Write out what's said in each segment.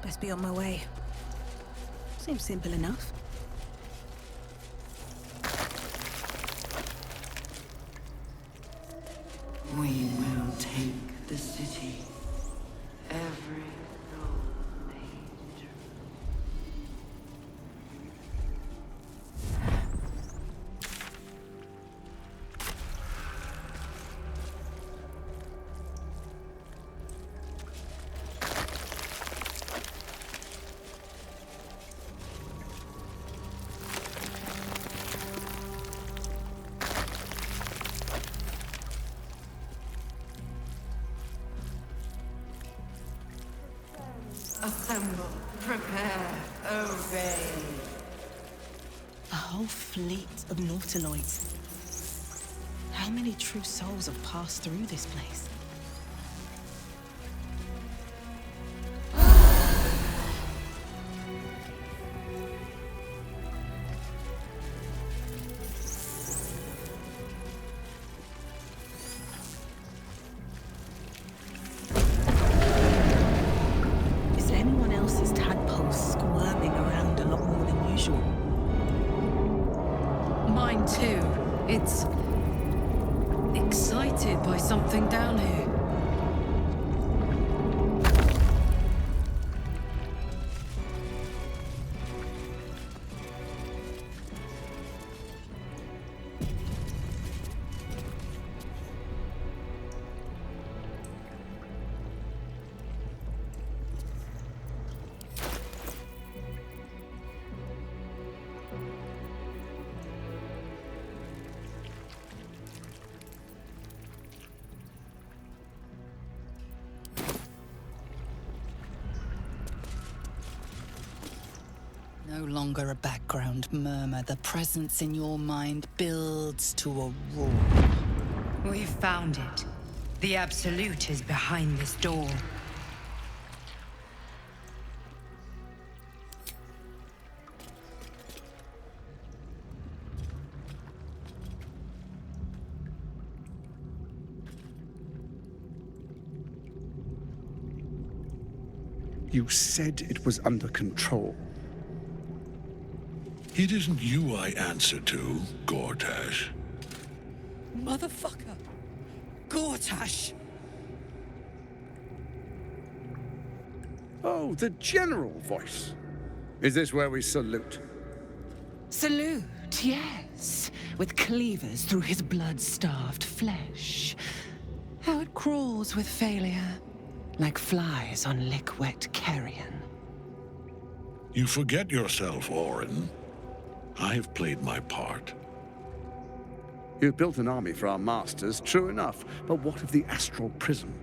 Best be on my way. Seems simple enough. We will take the city. Every soul nature. Assemble, prepare, obey. A whole fleet of nautiloids. How many true souls have passed through this place? Mine too. It's excited by something down here. No longer a background murmur. The presence in your mind builds to a roar. We've found it. The Absolute is behind this door. You said it was under control. It isn't you I answer to, Gortash. Motherfucker! Gortash! Oh, the general voice. Is this where we salute? Salute, yes. With cleavers through his blood-starved flesh. How it crawls with failure, like flies on lick-wet carrion. You forget yourself, Orin. I've played my part. You've built an army for our masters, true enough. But what of the astral prism?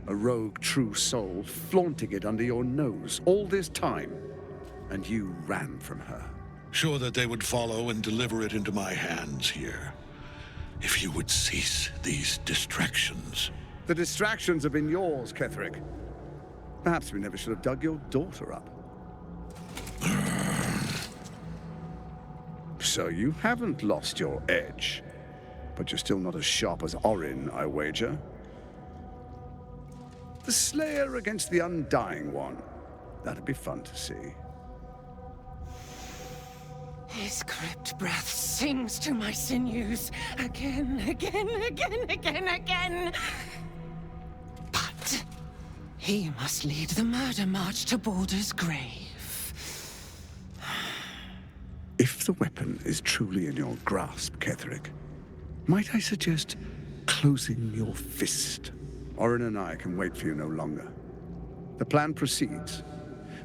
A rogue true soul flaunting it under your nose all this time. And you ran from her. Sure that they would follow and deliver it into my hands here. If you would cease these distractions. The distractions have been yours, Ketherick. Perhaps we never should have dug your daughter up. So you haven't lost your edge. But you're still not as sharp as Orin, I wager. The Slayer against the Undying One. That'd be fun to see. His crypt breath sings to my sinews. Again, again, again, again, again. But he must lead the murder march to Baldur's grave. If the weapon is truly in your grasp, Ketherick, might I suggest closing your fist? Orin and I can wait for you no longer. The plan proceeds.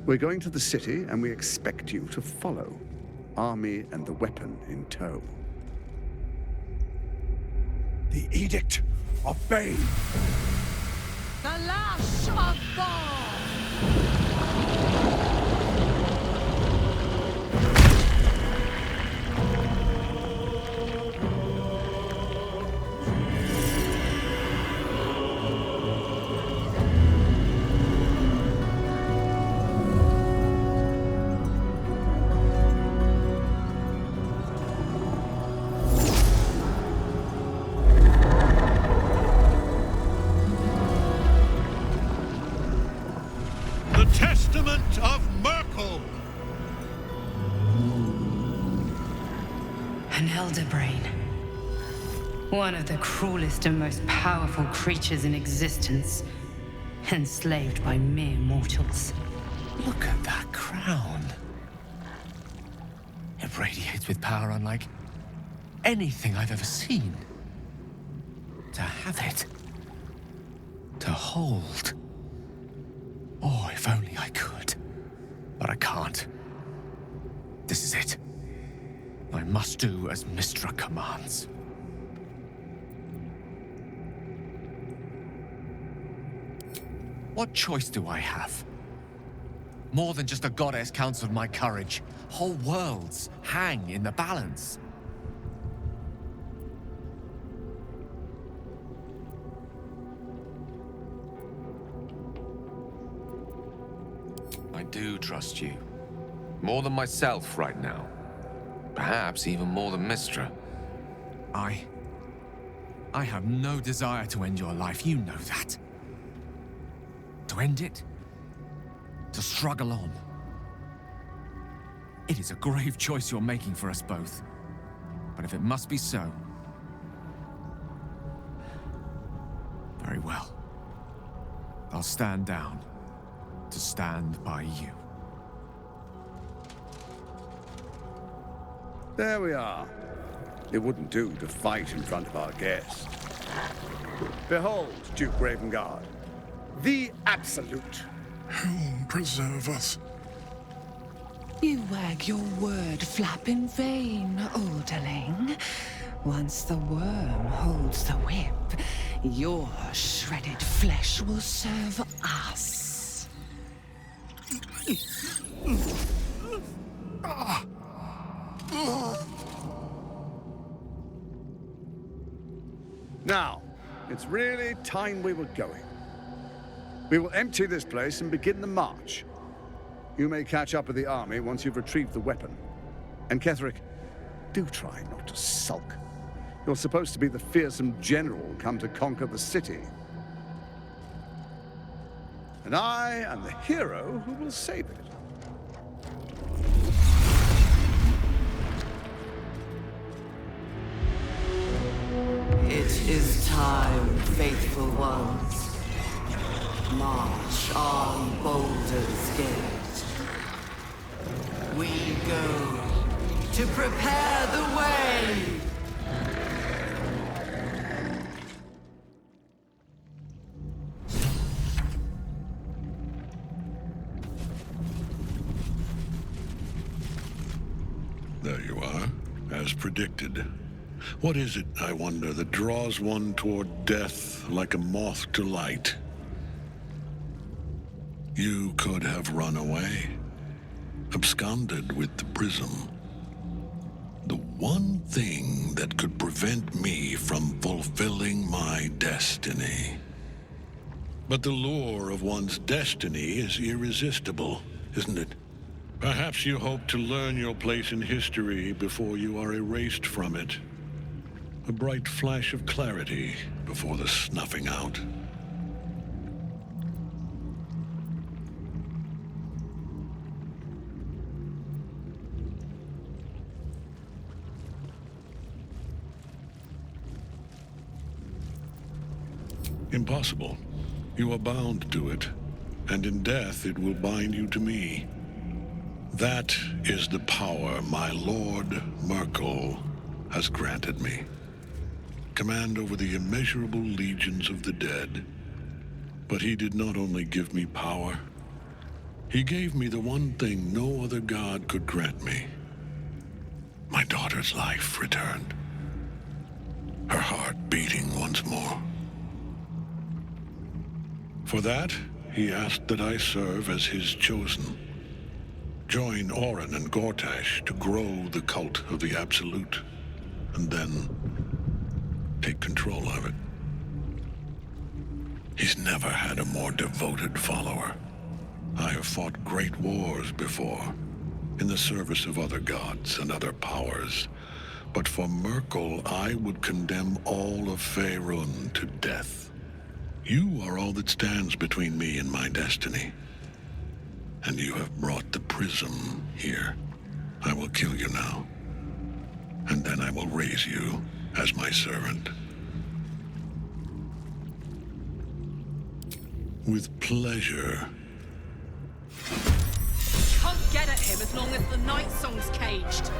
We're going to the city, and we expect you to follow. Army and the weapon in tow. The Edict of Bane! The Lash of Ball! spirit of Merkel! An elder brain. One of the cruelest and most powerful creatures in existence. Enslaved by mere mortals. Look at that crown. It radiates with power unlike anything I've ever seen. To have it. To hold. Oh, if only I could. But I can't. This is it. I must do as Mystra commands. What choice do I have? More than just a goddess counts on my courage. Whole worlds hang in the balance. I do trust you. More than myself right now. Perhaps even more than Mystra. I have no desire to end your life, you know that. To end it? To struggle on. It is a grave choice you're making for us both. But if it must be so... very well. I'll stand down to stand by you. There we are. It wouldn't do to fight in front of our guest. Behold, Duke Ravengard, the Absolute. Helm preserve us. You wag your word flap in vain, Alderling. Once the worm holds the whip, your shredded flesh will serve us. Now, it's really time we were going. We will empty this place and begin the march. You may catch up with the army once you've retrieved the weapon. And Ketheric, do try not to sulk. You're supposed to be the fearsome general come to conquer the city. And I am the hero who will save it. It is time, faithful ones. March on Baldur's Gate. We go to prepare the way. There you are, as predicted. What is it, I wonder, that draws one toward death like a moth to light? You could have run away, absconded with the prism. The one thing that could prevent me from fulfilling my destiny. But the lure of one's destiny is irresistible, isn't it? Perhaps you hope to learn your place in history before you are erased from it. A bright flash of clarity before the snuffing out. Impossible. You are bound to it, and in death it will bind you to me. That is the power my Lord Merkel has granted me. Command over the immeasurable legions of the dead. But he did not only give me power, he gave me the one thing no other god could grant me. My daughter's life returned. Her heart beating once more. For that, he asked that I serve as his chosen. Join Orin and Gortash to grow the cult of the Absolute, and then take control of it. He's never had a more devoted follower. I have fought great wars before, in the service of other gods and other powers. But for Merkel, I would condemn all of Faerun to death. You are all that stands between me and my destiny. and you have brought the prism here. I will kill you now, and then I will raise you as my servant. With pleasure. Can't get at him as long as the night song's caged.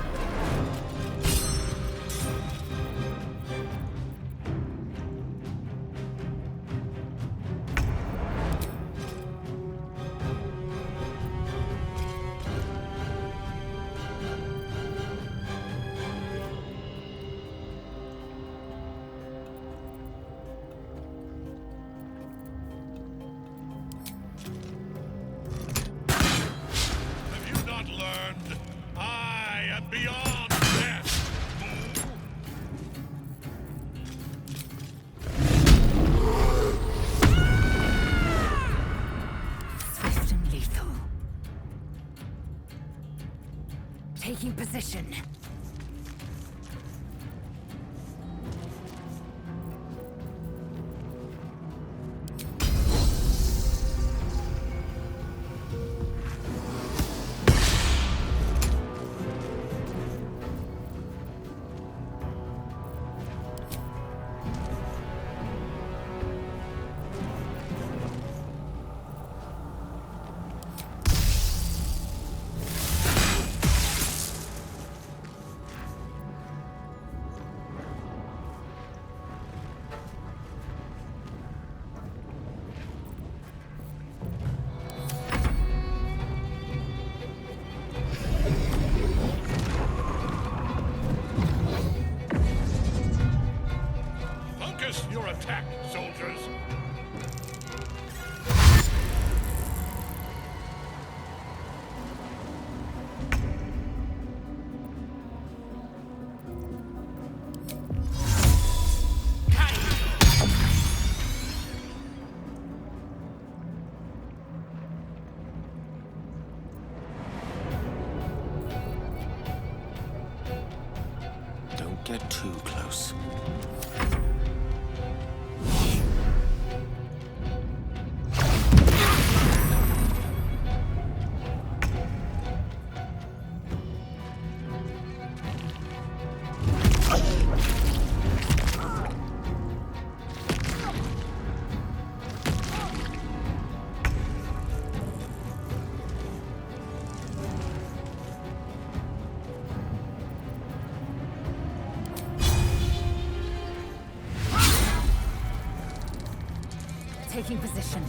Beyond death! Swift and lethal. Taking position. Focus your attack, soldiers! Don't get too close. Taking position.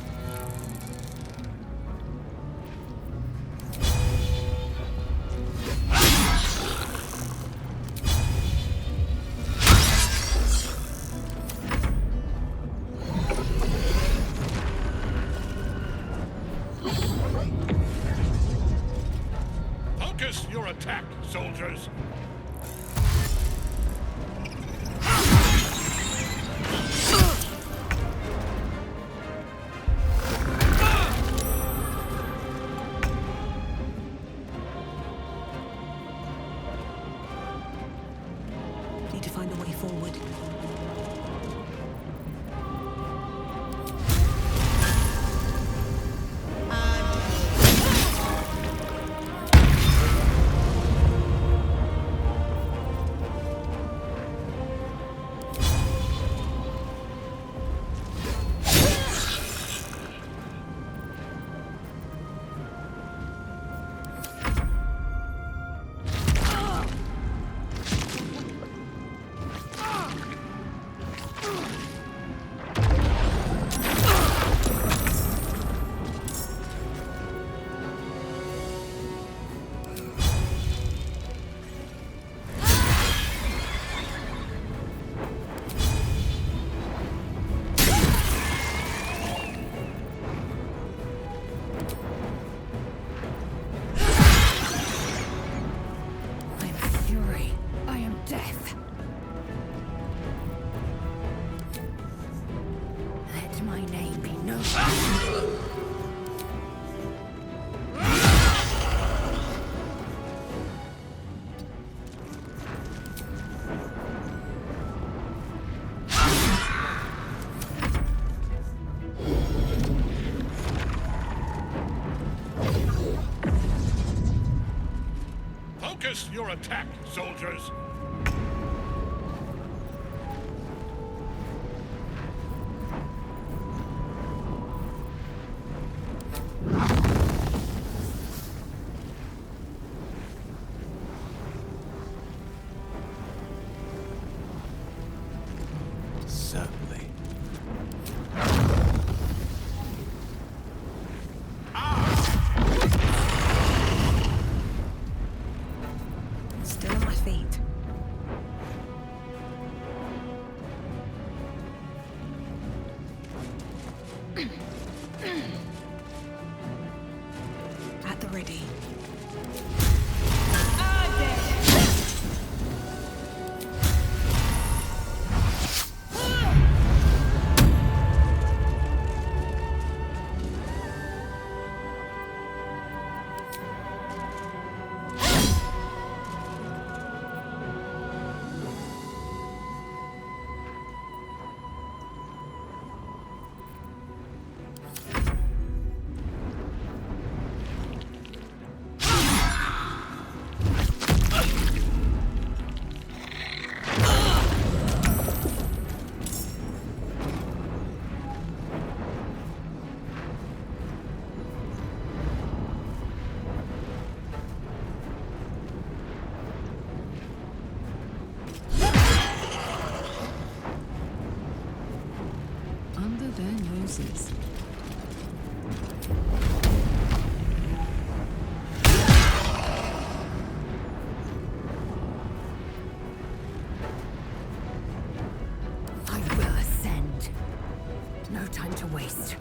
Focus your attack, soldiers! Need to find a way forward. this your attack, soldiers? Certainly. Still on my feet. At the ready. Under their noses. I will ascend. No time to waste.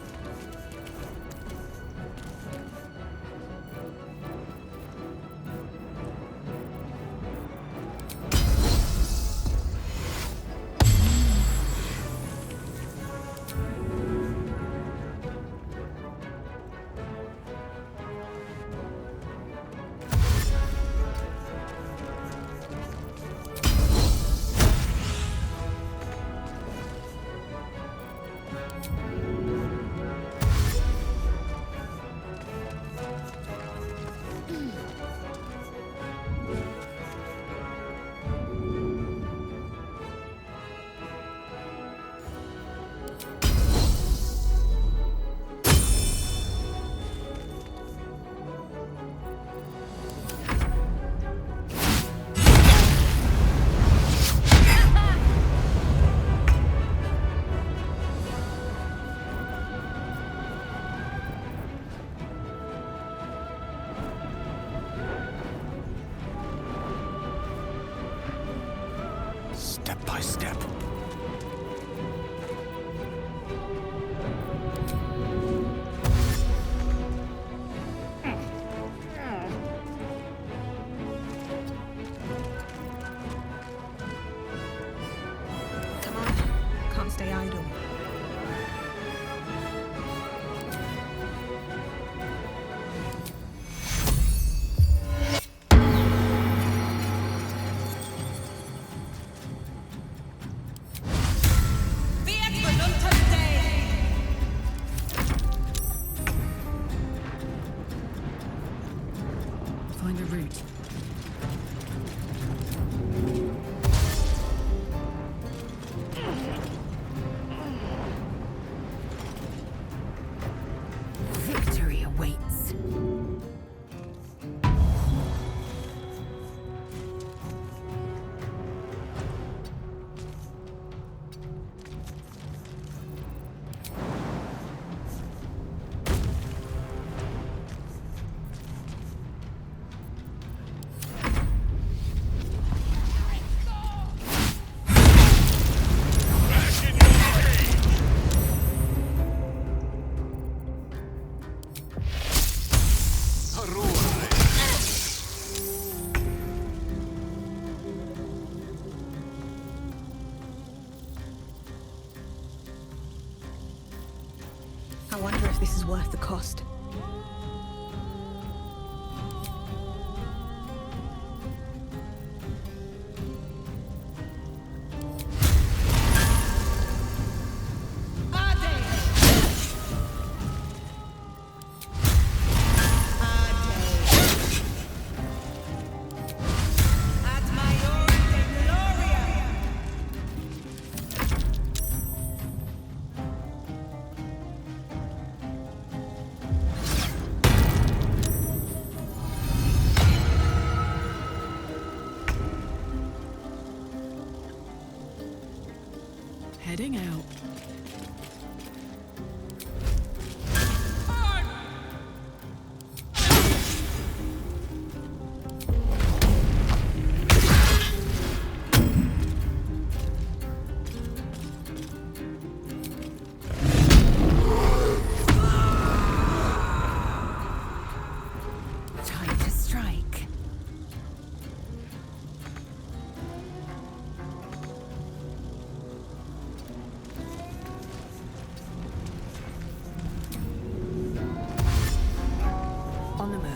Step by step. Come on. Can't stay idle. Find a route. Victory awaits. I wonder if this is worth the cost. fading out. Time to strike. On the move.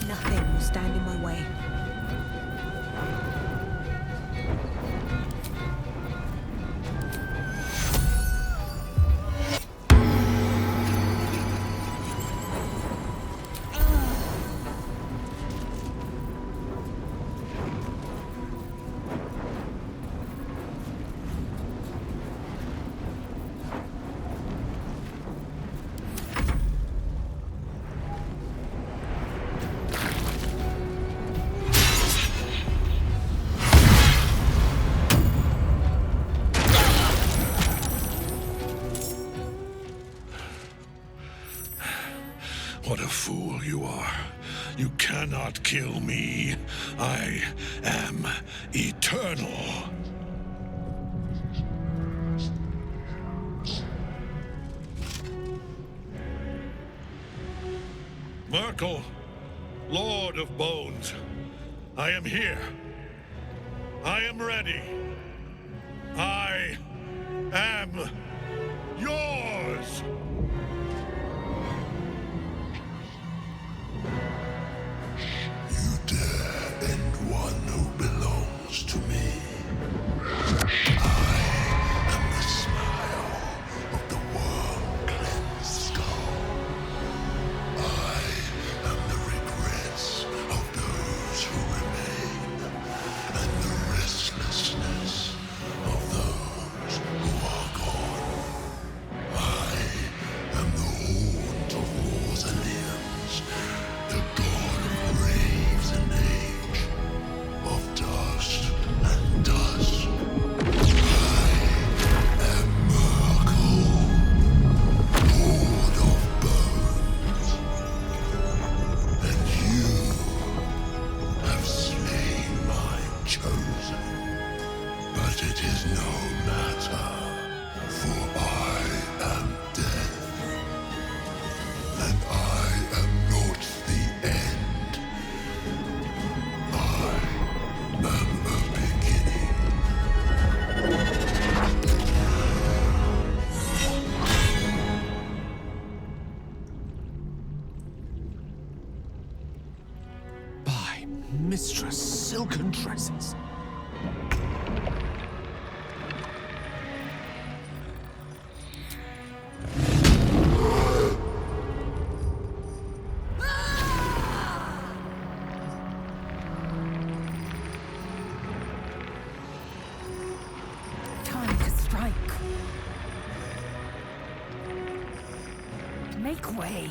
Nothing will stand in my way. What a fool you are. You cannot kill me. I am eternal. Merkel, Lord of Bones, I am here. I am ready. I am yours. You dare end one who belongs to me. I am the smile of the worm-cleansed skull. I am the regrets of those who remain, and the restlessness of those who are gone. I am the haunt of mausoleums, the god of graves and age, of dust and dust. I am Merkel, Lord of Bones, and you have slain my chosen. But it is no matter, for I am death, and I am not the end. I am a beginning. By Mistress Silken Tresses. Time to strike. Make way.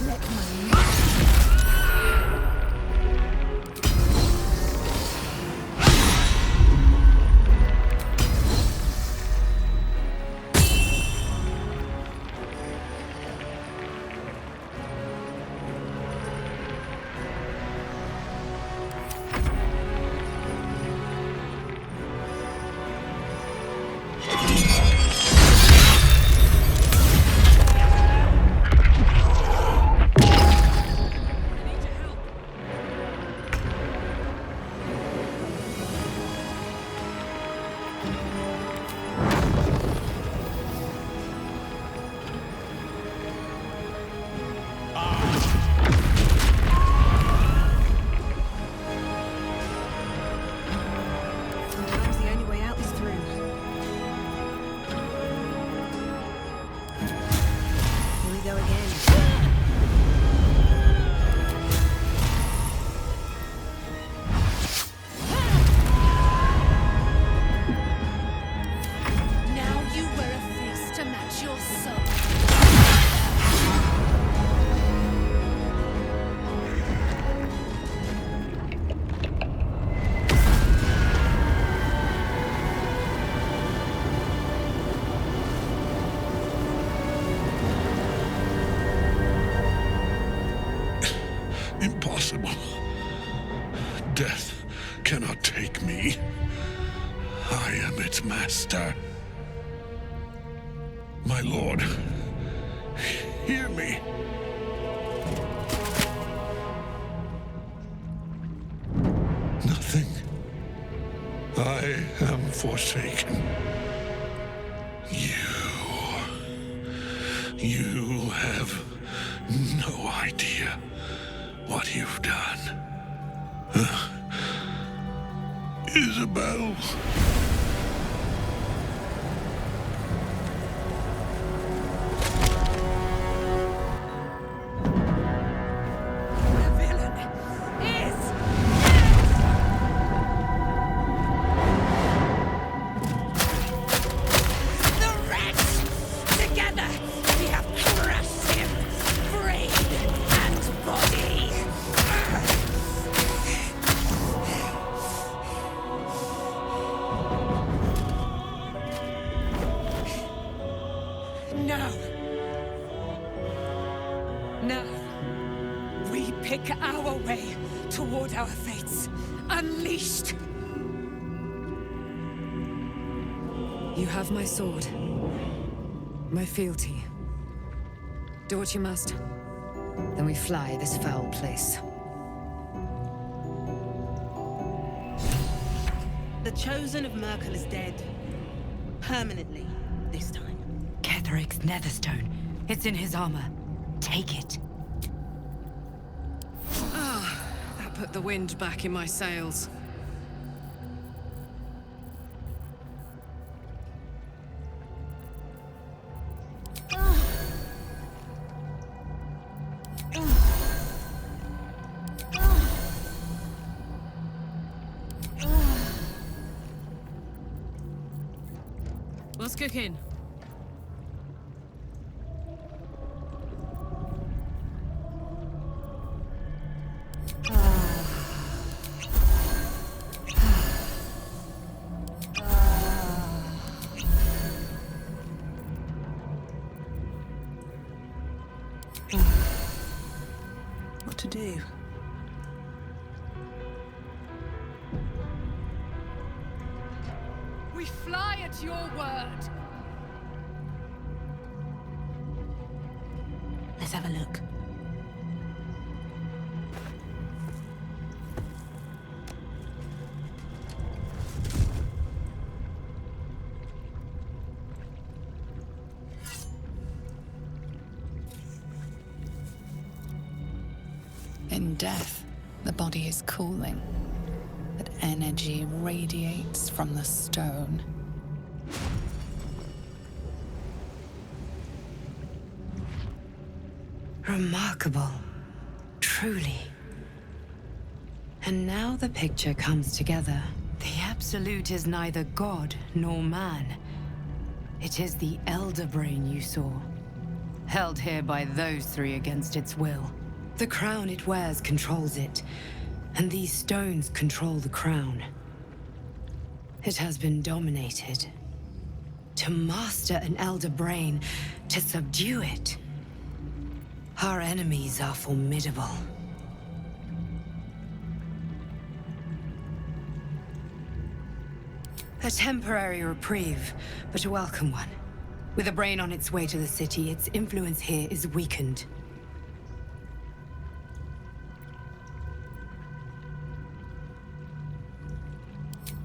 Let my master. My lord, hear me. Nothing. I am forsaken. You have no idea what you've done. Isabel. Now, we pick our way toward our fates. Unleashed! You have my sword. My fealty. Do what you must. Then we fly this foul place. The Chosen of Merkel is dead. Permanently, this time. Ketheric's netherstone. It's in his armor. Take it. That put the wind back in my sails. What's cooking? What to do? We fly at your word. Let's have a look. In death, the body is cooling, but energy radiates from the stone. Remarkable. Truly. And now the picture comes together. The Absolute is neither god nor man. It is the Elder Brain you saw. Held here by those three against its will. The crown it wears controls it, and these stones control the crown. It has been dominated. To master an Elder Brain, to subdue it. Our enemies are formidable. A temporary reprieve, but a welcome one. With a brain on its way to the city, its influence here is weakened.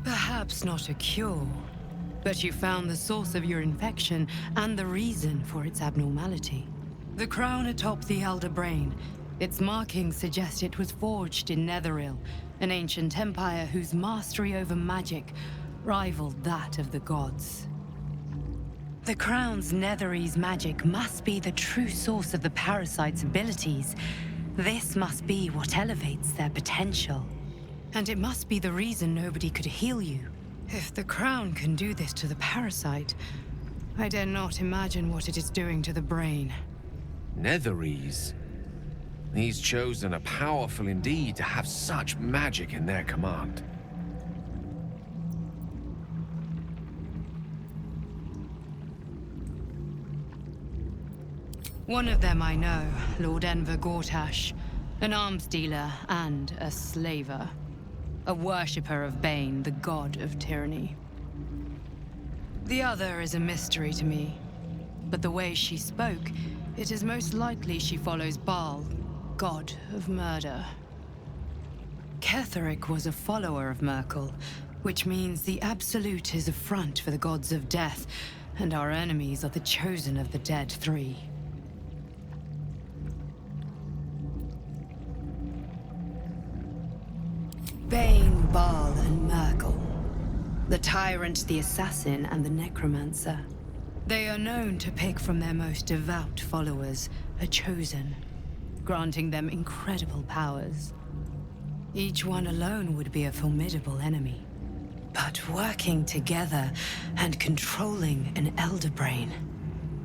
Perhaps not a cure, but you found the source of your infection and the reason for its abnormality. The crown atop the Elder Brain. Its markings suggest it was forged in Netheril, an ancient empire whose mastery over magic rivaled that of the gods. The crown's Netherese magic must be the true source of the parasite's abilities. This must be what elevates their potential. And it must be the reason nobody could heal you. If the crown can do this to the parasite, I dare not imagine what it is doing to the brain. Netherese? These Chosen are powerful indeed to have such magic in their command. One of them I know, Lord Enver Gortash, an arms dealer and a slaver. A worshipper of Bane, the god of tyranny. The other is a mystery to me. But the way she spoke, it is most likely she follows Baal, god of murder. Ketheric was a follower of Merkel, which means the Absolute is a front for the gods of death, and our enemies are the chosen of the Dead Three. Bane, Baal, and Merkel. The Tyrant, the Assassin, and the Necromancer. They are known to pick from their most devout followers a chosen, granting them incredible powers. Each one alone would be a formidable enemy. But working together and controlling an Elder Brain,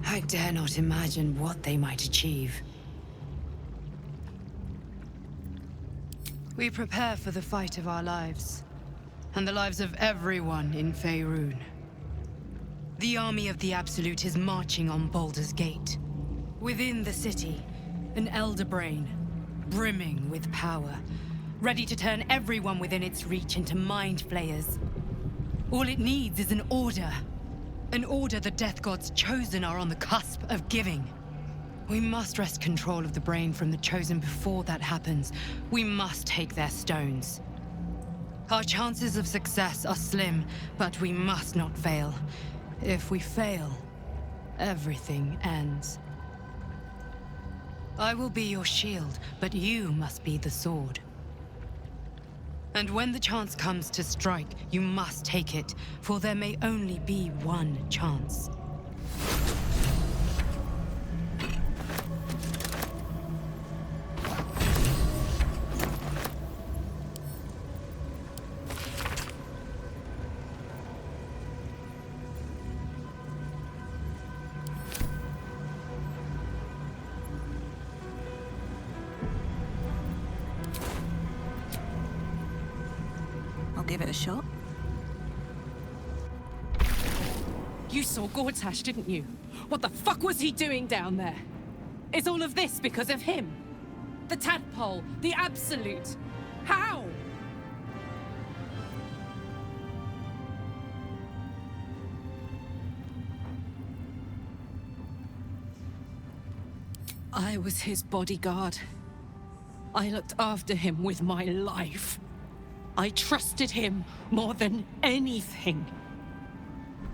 I dare not imagine what they might achieve. We prepare for the fight of our lives, and the lives of everyone in Faerun. The army of the Absolute is marching on Baldur's Gate. Within the city, an Elder Brain, brimming with power, ready to turn everyone within its reach into mind flayers. All it needs is an order. An order the Death Gods chosen are on the cusp of giving. We must wrest control of the brain from the chosen before that happens. We must take their stones. Our chances of success are slim, but we must not fail. If we fail, everything ends. I will be your shield, but you must be the sword. And when the chance comes to strike, you must take it, for there may only be one chance. Give it a shot. You saw Gortash, didn't you? What the fuck was he doing down there? Is all of this because of him? The tadpole, the Absolute. How? I was his bodyguard. I looked after him with my life. I trusted him more than anything.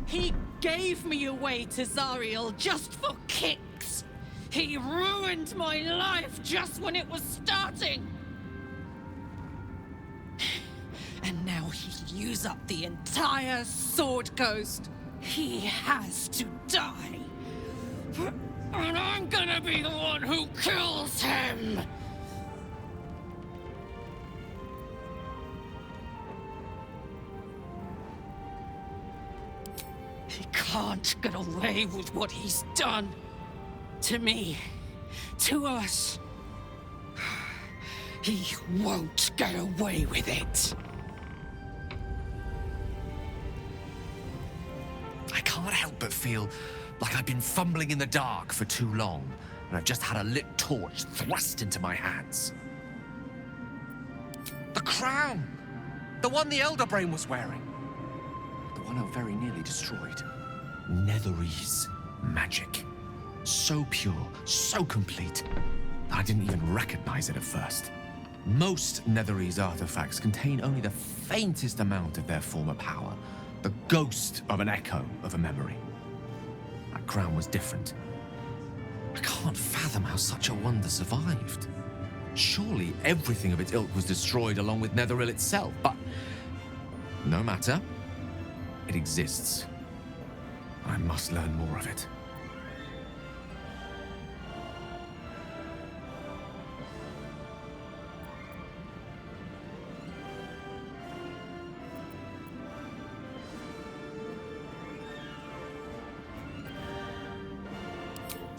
He gave me away to Zariel just for kicks. He ruined my life just when it was starting. And now he'll use up the entire Sword Coast. He has to die. And I'm gonna be the one who kills him! He can't get away with what he's done. To me. To us. He won't get away with it. I can't help but feel like I've been fumbling in the dark for too long, and I've just had a lit torch thrust into my hands. The crown! The one the Elder Brain was wearing. The one I very nearly destroyed. Netherese magic. So pure, so complete, that I didn't even recognize it at first. Most Netherese artifacts contain only the faintest amount of their former power, the ghost of an echo of a memory. That crown was different. I can't fathom how such a wonder survived. Surely everything of its ilk was destroyed along with Netheril itself, but no matter. It exists. I must learn more of it.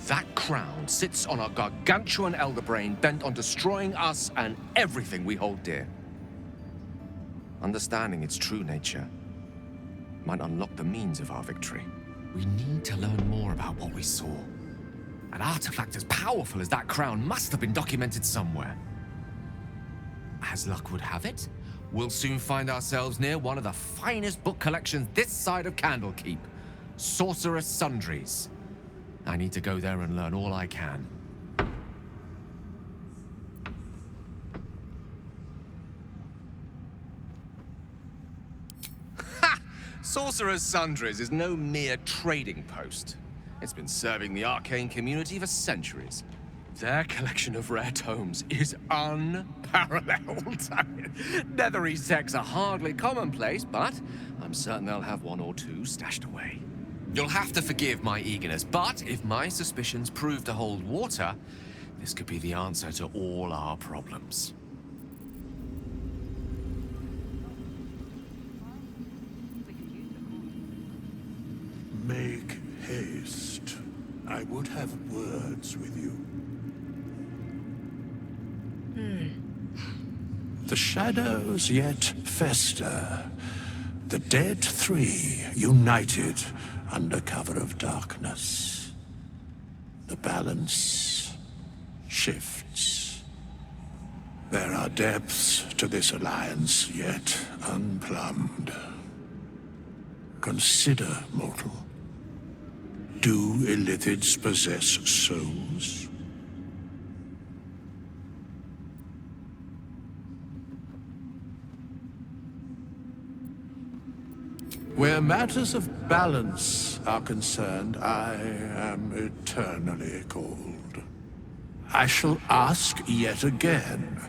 That crown sits on a gargantuan elder brain bent on destroying us and everything we hold dear. Understanding its true nature might unlock the means of our victory. We need to learn more about what we saw. An artifact as powerful as that crown must have been documented somewhere. As luck would have it, we'll soon find ourselves near one of the finest book collections this side of Candlekeep. Sorcerer's Sundries. I need to go there and learn all I can. Ha! Sorcerer's Sundries is no mere trading post. It's been serving the arcane community for centuries. Their collection of rare tomes is unparalleled. Nethery texts are hardly commonplace, but I'm certain they'll have one or two stashed away. You'll have to forgive my eagerness, but if my suspicions prove to hold water, this could be the answer to all our problems. Make haste. I would have words with you. The shadows yet fester. The dead three united under cover of darkness. The balance shifts. There are depths to this alliance yet unplumbed. Consider, mortal. Do illithids possess souls? Where matters of balance are concerned, I am eternally cold. I shall ask yet again,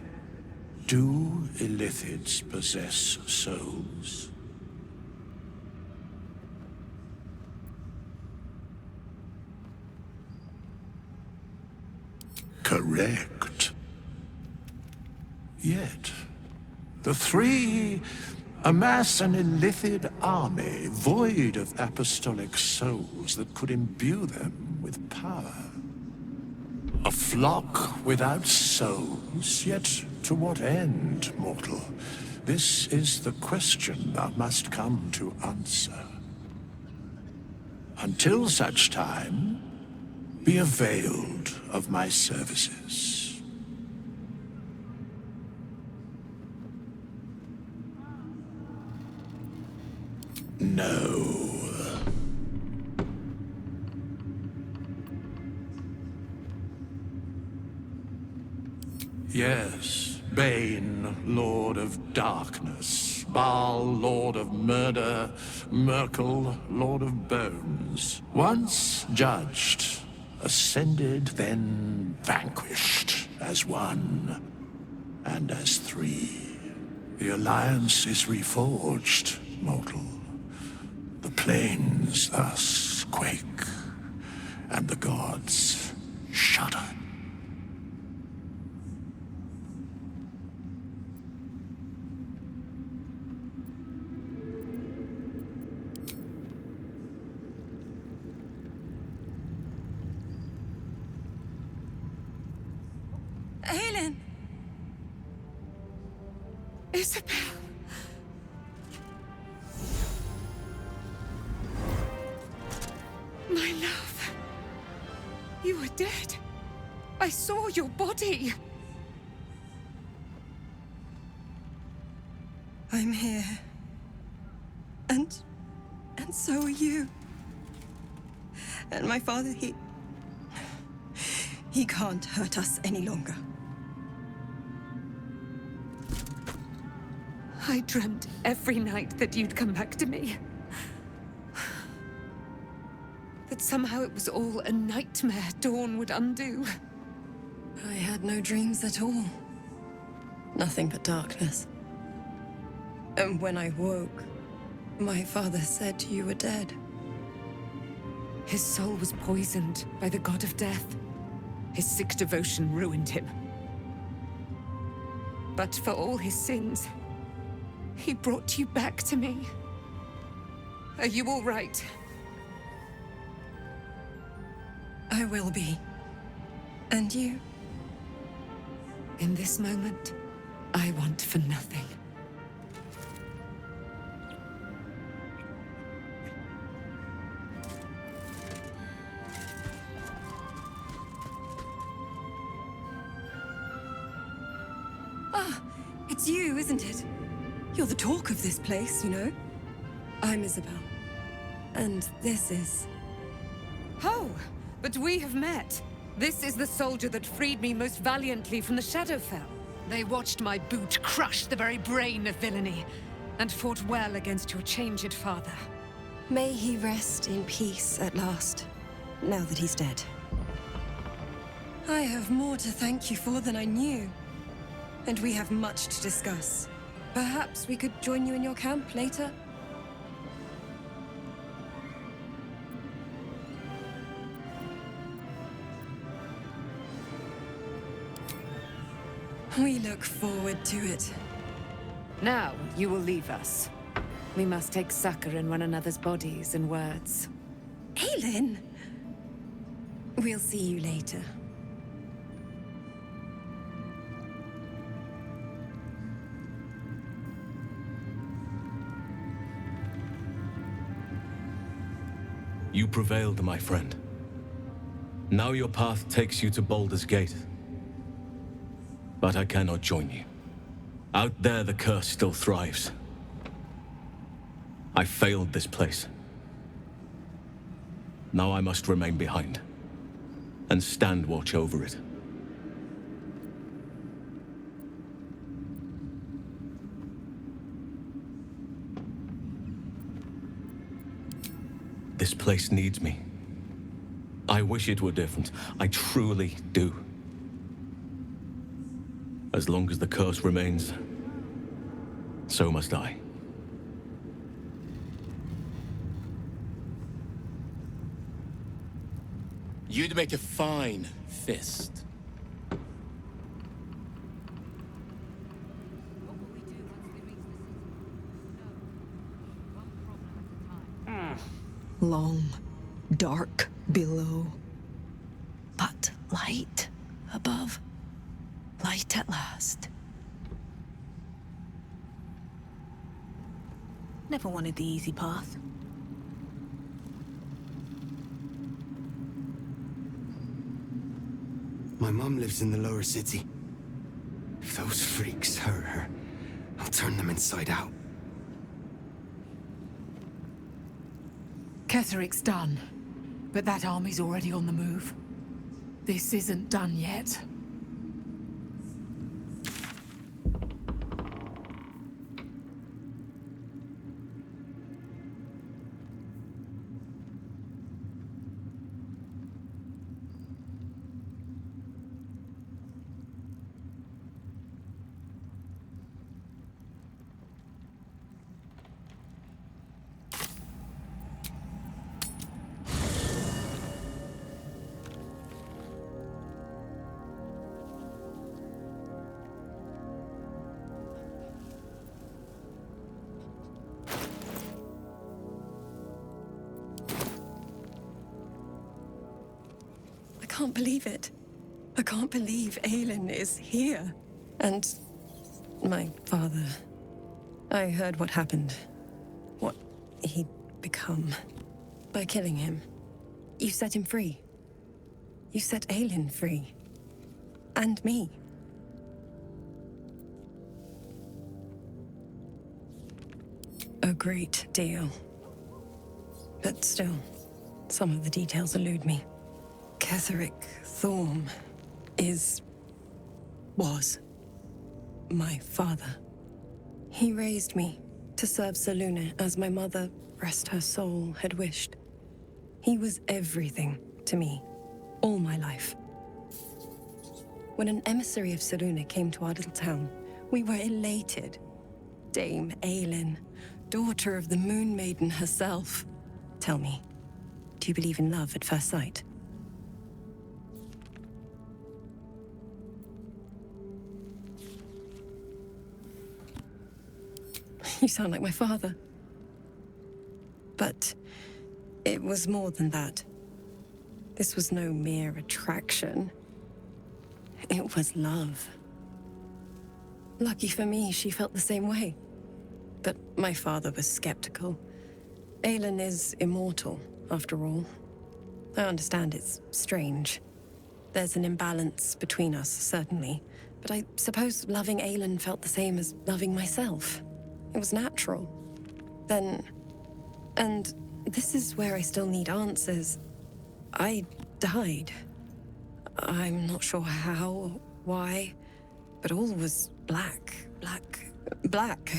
do illithids possess souls? Correct. Yet, the three amass an illithid army void of apostolic souls that could imbue them with power. A flock without souls, yet to what end, mortal? This is the question thou must come to answer. Until such time, be availed of my services. No. Yes, Bane, Lord of Darkness, Baal, Lord of Murder, Merkel, Lord of Bones. Once judged, ascended, then vanquished, as one, and as three. The alliance is reforged, mortal. The plains thus quake, and the gods shudder. Helen! Isabel! My love! You were dead. I saw your body. I'm here. And so are you. And my father, he can't hurt us any longer. I dreamt every night that you'd come back to me. That somehow it was all a nightmare Dawn would undo. I had no dreams at all. Nothing but darkness. And when I woke, my father said you were dead. His soul was poisoned by the god of death. His sick devotion ruined him. But for all his sins, he brought you back to me. Are you all right? I will be. And you? In this moment, I want for nothing. Ah, it's you, isn't it? You're the talk of this place, you know. I'm Isabel. And this is... Oh, but we have met. This is the soldier that freed me most valiantly from the Shadowfell. They watched my boot crush the very brain of villainy, and fought well against your changed father. May he rest in peace at last, now that he's dead. I have more to thank you for than I knew. And we have much to discuss. Perhaps we could join you in your camp later? We look forward to it. Now you will leave us. We must take succor in one another's bodies and words. Aelin! We'll see you later. You prevailed, my friend. Now your path takes you to Baldur's Gate. But I cannot join you. Out there, the curse still thrives. I failed this place. Now I must remain behind, and stand watch over it. This place needs me. I wish it were different. I truly do. As long as the curse remains, so must I. You'd make a fine fist. Long, dark below, but light above. Light at last. Never wanted the easy path. My mom lives in the lower city. If those freaks hurt her, I'll turn them inside out. Ketheric's done, but that army's already on the move. This isn't done yet. I can't believe it. I can't believe Aelin is here. And my father. I heard what happened. What he'd become. By killing him. You set him free. You set Aelin free. And me. A great deal. But still, some of the details elude me. Ketheric Thorm was my father. He raised me to serve Selûne as my mother, rest her soul, had wished. He was everything to me, all my life. When an emissary of Selûne came to our little town, we were elated. Dame Aelin, daughter of the Moon Maiden herself. Tell me, do you believe in love at first sight? You sound like my father. But it was more than that. This was no mere attraction. It was love. Lucky for me, she felt the same way. But my father was skeptical. Aelin is immortal, after all. I understand it's strange. There's an imbalance between us, certainly. But I suppose loving Aelin felt the same as loving myself. It was natural. Then... and this is where I still need answers. I died. I'm not sure how or why, but all was black, black, black.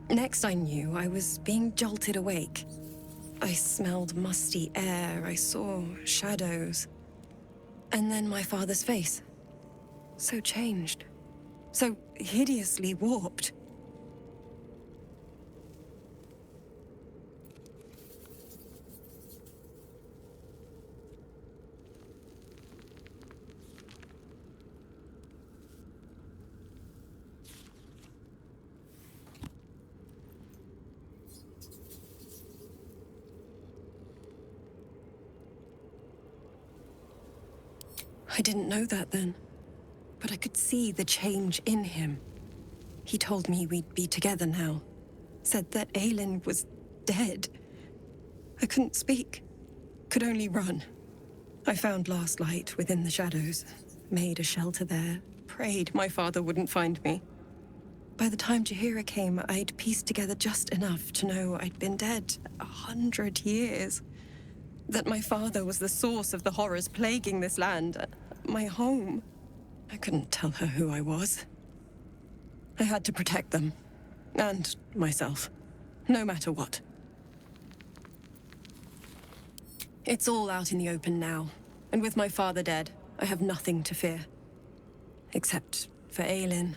Next I knew, I was being jolted awake. I smelled musty air, I saw shadows. And then my father's face. So changed. So hideously warped. I didn't know that then, but I could see the change in him. He told me we'd be together now, said that Aelin was dead. I couldn't speak, could only run. I found last light within the shadows, made a shelter there, prayed my father wouldn't find me. By the time Jaheira came, I'd pieced together just enough to know I'd been dead 100 years. That my father was the source of the horrors plaguing this land, my home. I couldn't tell her who I was. I had to protect them, and myself, no matter what. It's all out in the open now, and with my father dead, I have nothing to fear. Except for Aelin.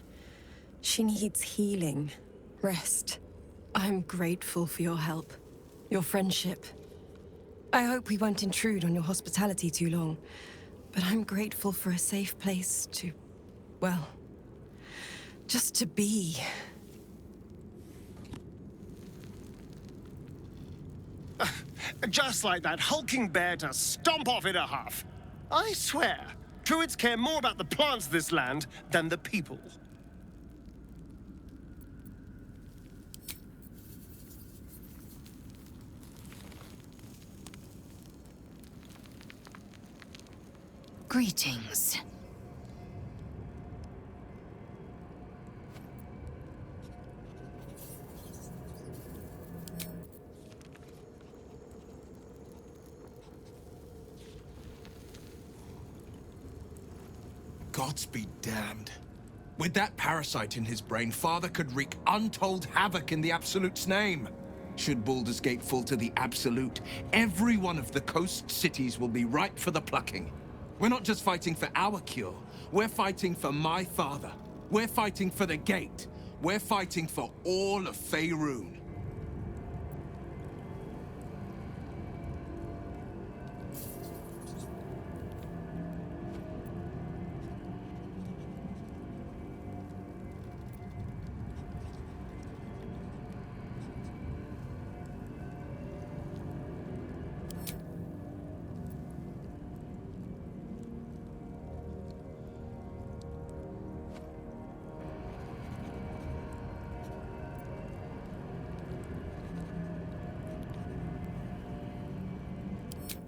She needs healing, rest. I'm grateful for your help, your friendship. I hope we won't intrude on your hospitality too long, but I'm grateful for a safe place to, well, just to be. Just like that hulking bear to stomp off in a huff. I swear, Druids care more about the plants of this land than the people. Greetings. Gods be damned. With that parasite in his brain, Father could wreak untold havoc in the Absolute's name. Should Baldur's Gate fall to the Absolute, every one of the coast cities will be ripe for the plucking. We're not just fighting for our cure, we're fighting for my father. We're fighting for the Gate. We're fighting for all of Faerun.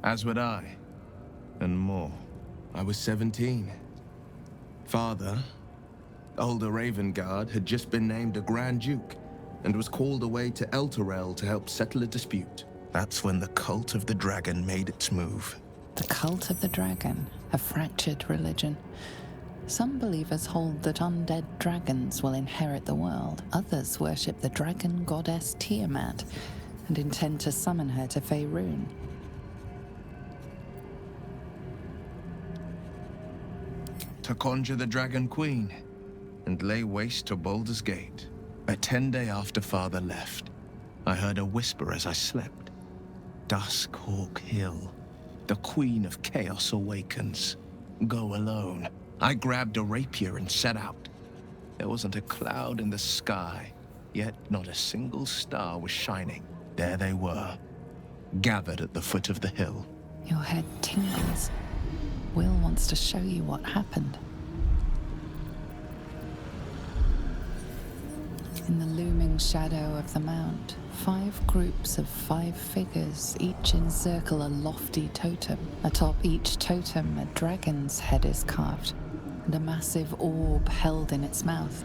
As would I. And more. I was 17. Father, older Ravengard, had just been named a Grand Duke and was called away to Elturel to help settle a dispute. That's when the Cult of the Dragon made its move. The Cult of the Dragon, a fractured religion. Some believers hold that undead dragons will inherit the world. Others worship the dragon goddess Tiamat and intend to summon her to Faerun. To conjure the Dragon Queen and lay waste to Baldur's Gate. A 10-day after Father left, I heard a whisper as I slept. Duskhawk Hill. The Queen of Chaos awakens. Go alone. I grabbed a rapier and set out. There wasn't a cloud in the sky, yet not a single star was shining. There they were, gathered at the foot of the hill. Your head tingles. Will wants to show you what happened. In the looming shadow of the mount, 5 groups of 5 figures each encircle a lofty totem. Atop each totem, a dragon's head is carved, and a massive orb held in its mouth.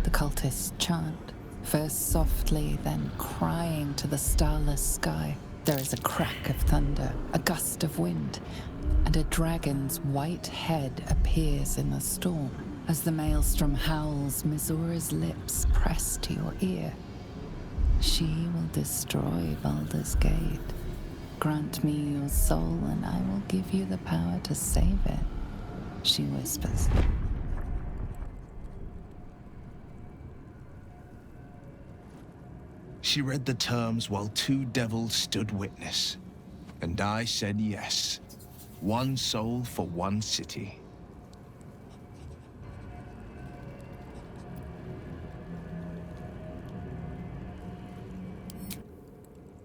The cultists chant, first softly, then crying to the starless sky. There is a crack of thunder, a gust of wind, and a dragon's white head appears in the storm. As the maelstrom howls, Mizura's lips press to your ear. She will destroy Baldur's Gate. Grant me your soul, and I will give you the power to save it, she whispers. She read the terms while two devils stood witness, and I said yes. One soul for one city.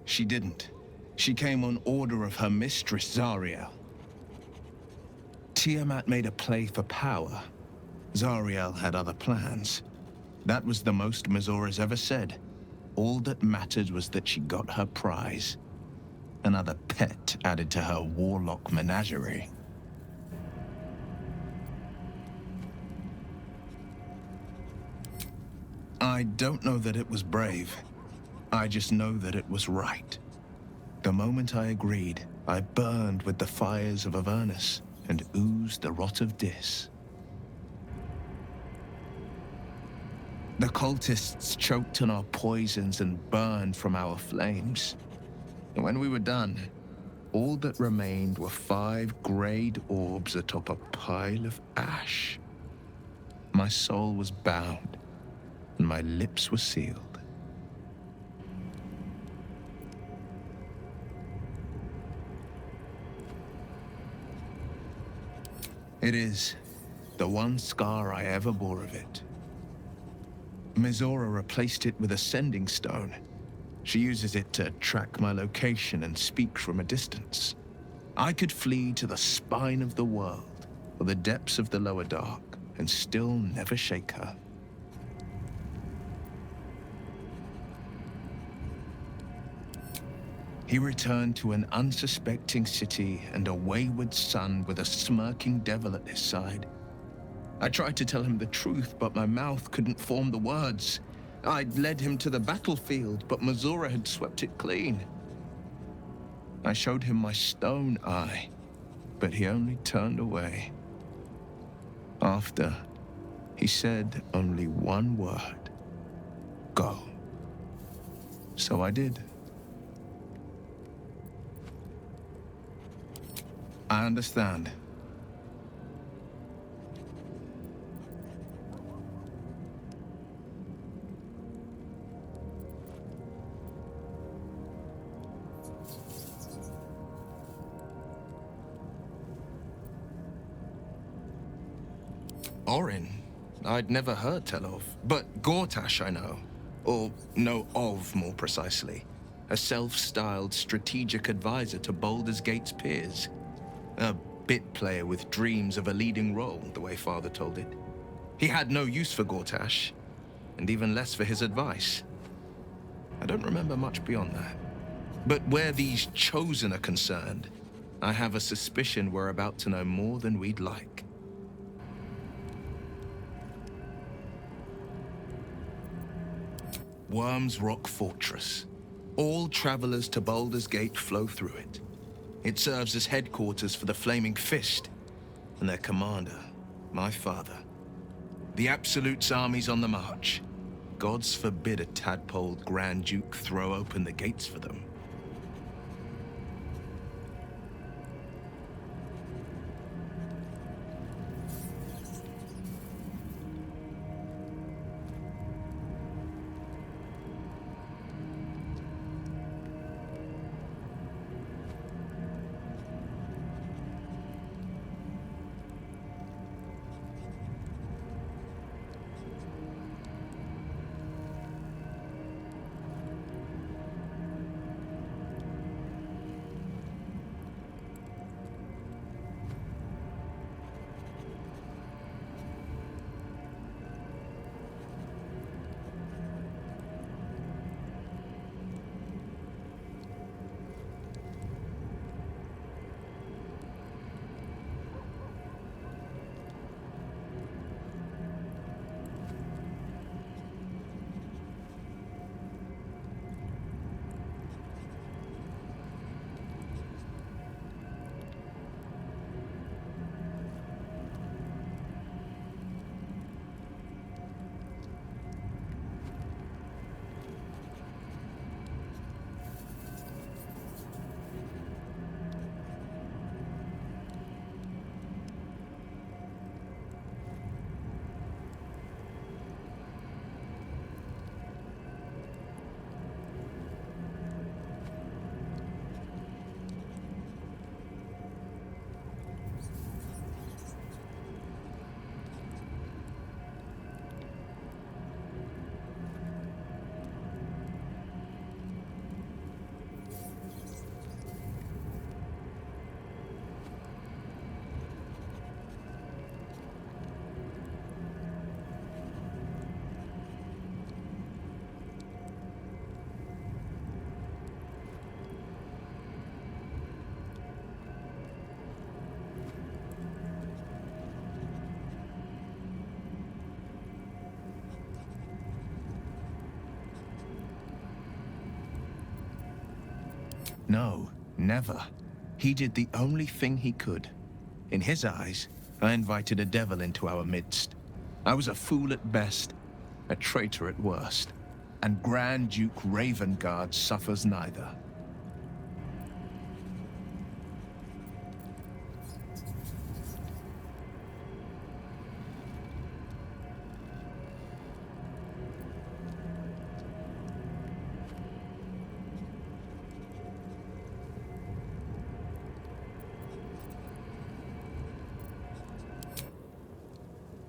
She didn't. She came on order of her mistress, Zariel. Tiamat made a play for power. Zariel had other plans. That was the most Mizura's ever said. All that mattered was that she got her prize. Another pet added to her warlock menagerie. I don't know that it was brave. I just know that it was right. The moment I agreed, I burned with the fires of Avernus and oozed the rot of Dis. The cultists choked on our poisons and burned from our flames. And when we were done, all that remained were 5 grayed orbs atop a pile of ash. My soul was bound, and my lips were sealed. It is the one scar I ever bore of it. Mizora replaced it with a sending stone. She uses it to track my location and speak from a distance. I could flee to the spine of the world, or the depths of the lower dark, and still never shake her. He returned to an unsuspecting city and a wayward son with a smirking devil at his side. I tried to tell him the truth, but my mouth couldn't form the words. I'd led him to the battlefield, but Mizora had swept it clean. I showed him my stone eye, but he only turned away. After, he said only one word: go. So I did. I understand. Orin, I'd never heard tell of, but Gortash I know. Or know of, more precisely. A self-styled strategic advisor to Baldur's Gate's peers. A bit player with dreams of a leading role, the way Father told it. He had no use for Gortash, and even less for his advice. I don't remember much beyond that. But where these Chosen are concerned, I have a suspicion we're about to know more than we'd like. Worm's Rock Fortress. All travelers to Baldur's Gate flow through it. It serves as headquarters for the Flaming Fist, and their commander, my father. The Absolute's army's on the march. Gods forbid a tadpoled Grand Duke throw open the gates for them. No, never. He did the only thing he could. In his eyes, I invited a devil into our midst. I was a fool at best, a traitor at worst. And Grand Duke Ravengard suffers neither.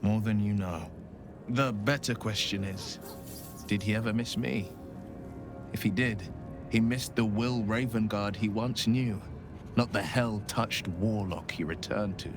More than you know. The better question is, did he ever miss me? If he did, he missed the Will Ravengard he once knew, not the hell-touched warlock he returned to.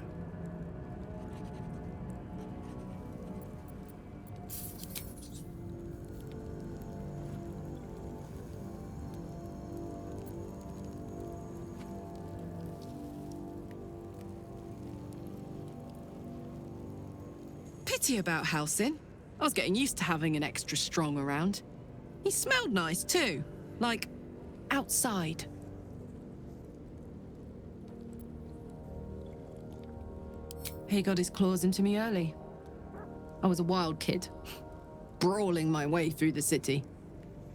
Pity about Halsin. I was getting used to having an extra strong around. He smelled nice too, like outside. He got his claws into me early. I was a wild kid, brawling my way through the city.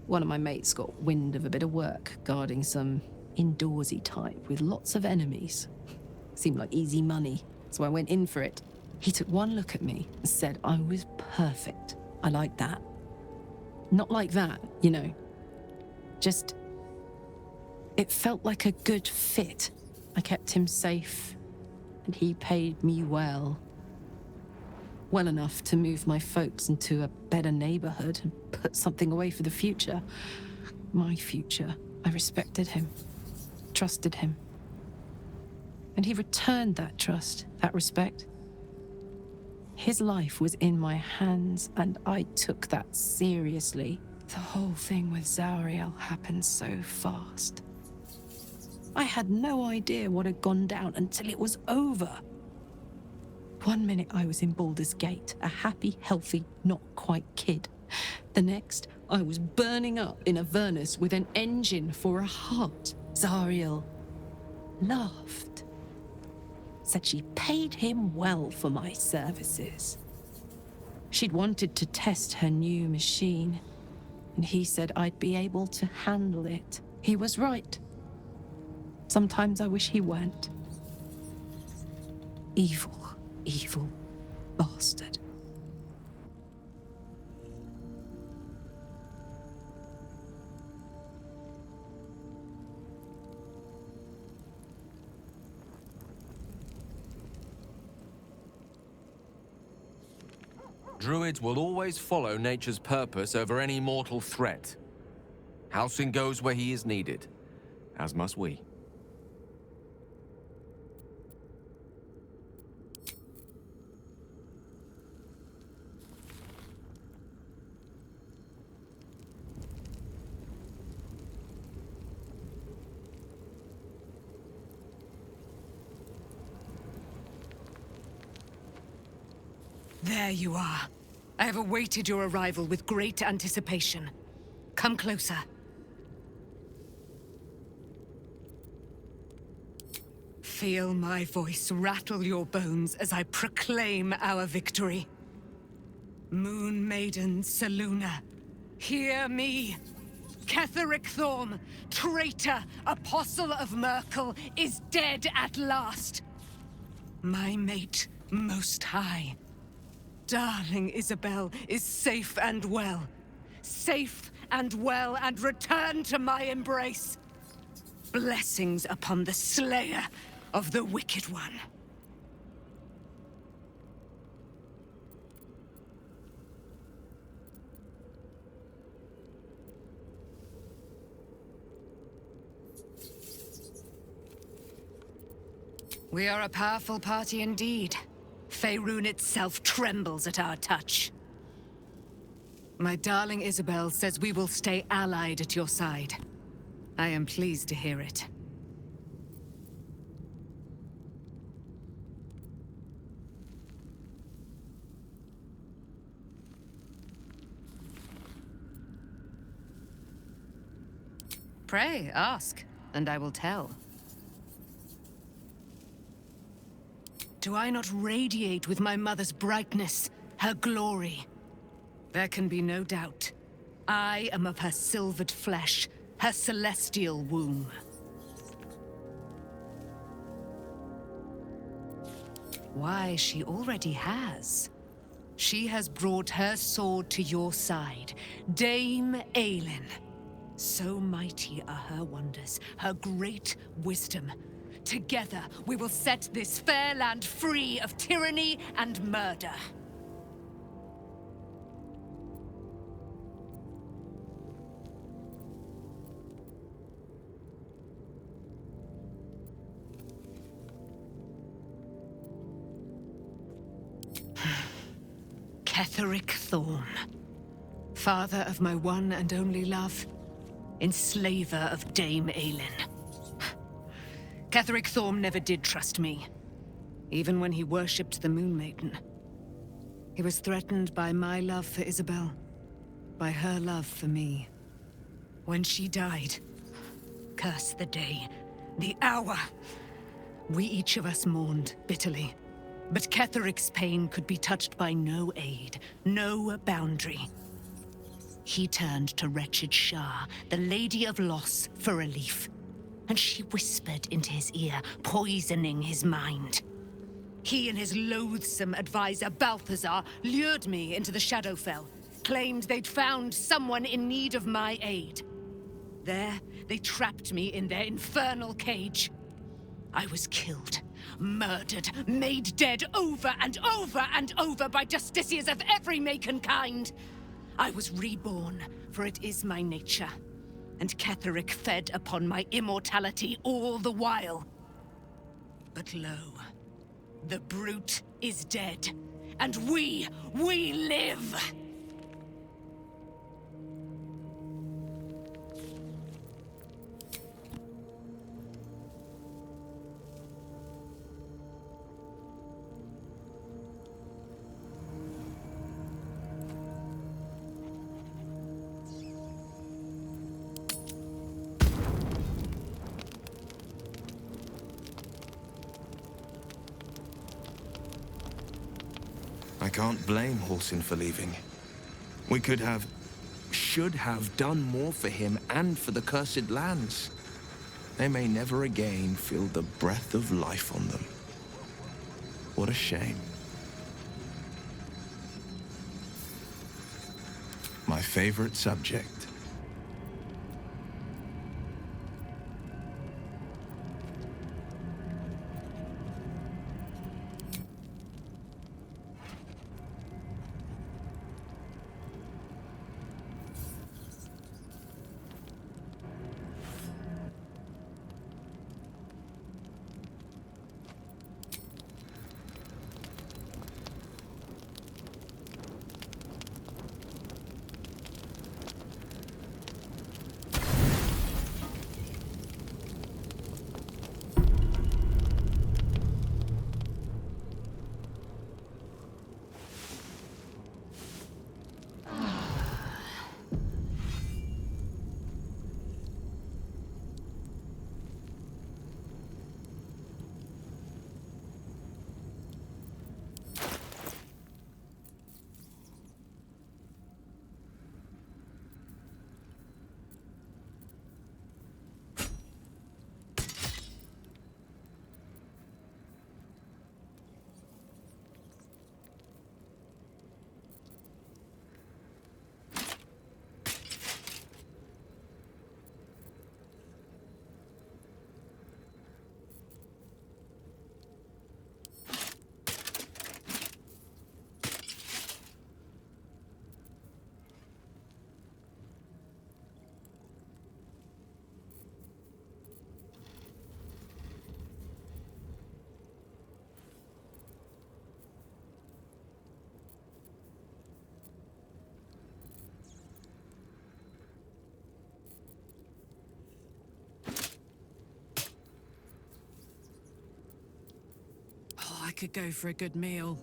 One of my mates got wind of a bit of work guarding some indoorsy type with lots of enemies. Seemed like easy money, so I went in for it. He took one look at me and said I was perfect. I liked that. Not like that, you know. Just... it felt like a good fit. I kept him safe, and he paid me well. Well enough to move my folks into a better neighborhood and put something away for the future. My future. I respected him, trusted him. And he returned that trust, that respect. His life was in my hands, and I took that seriously. The whole thing with Zauriel happened so fast. I had no idea what had gone down until it was over. One minute I was in Baldur's Gate, a happy, healthy, not quite kid. The next, I was burning up in Avernus with an engine for a heart. Zauriel laughed. Said she paid him well for my services. She'd wanted to test her new machine, and he said I'd be able to handle it. He was right. Sometimes I wish he weren't. Evil, evil bastard. Druids will always follow nature's purpose over any mortal threat. Halsin goes where he is needed, as must we. There you are. I have awaited your arrival with great anticipation. Come closer. Feel my voice rattle your bones as I proclaim our victory. Moon Maiden Selûne, hear me! Ketheric Thorm, traitor, apostle of Myrkul, is dead at last. My mate, Most High. Darling Isabel is safe and well. Safe and well, and return to my embrace. Blessings upon the slayer of the Wicked One. We are a powerful party indeed. Faerun itself trembles at our touch. My darling Isabel says we will stay allied at your side. I am pleased to hear it. Pray, ask. and I will tell. Do I not radiate with my mother's brightness, her glory? There can be no doubt. I am of her silvered flesh, her celestial womb. Why, she already has. She has brought her sword to your side, Dame Aelin. So mighty are her wonders, her great wisdom. Together, we will set this fair land free of tyranny and murder. Ketheric Thorn, father of my one and only love, enslaver of Dame Aelin. Ketheric Thorn never did trust me, even when he worshipped the Moon Maiden. He was threatened by my love for Isabel, by her love for me. When she died, curse the day, the hour, we each of us mourned bitterly. But Ketheric's pain could be touched by no aid, no boundary. He turned to wretched Shah, the Lady of Loss, for relief. And she whispered into his ear, poisoning his mind. He and his loathsome advisor, Balthazar, lured me into the Shadowfell, claimed they'd found someone in need of my aid. There, they trapped me in their infernal cage. I was killed, murdered, made dead over and over and over by justiciars of every make and kind. I was reborn, for it is my nature. And Ketheric fed upon my immortality all the while. But lo, the brute is dead, and we live! I can't blame Halsin for leaving. We should have done more for him and for the cursed lands. They may never again feel the breath of life on them. What a shame. My favorite subject. I could go for a good meal.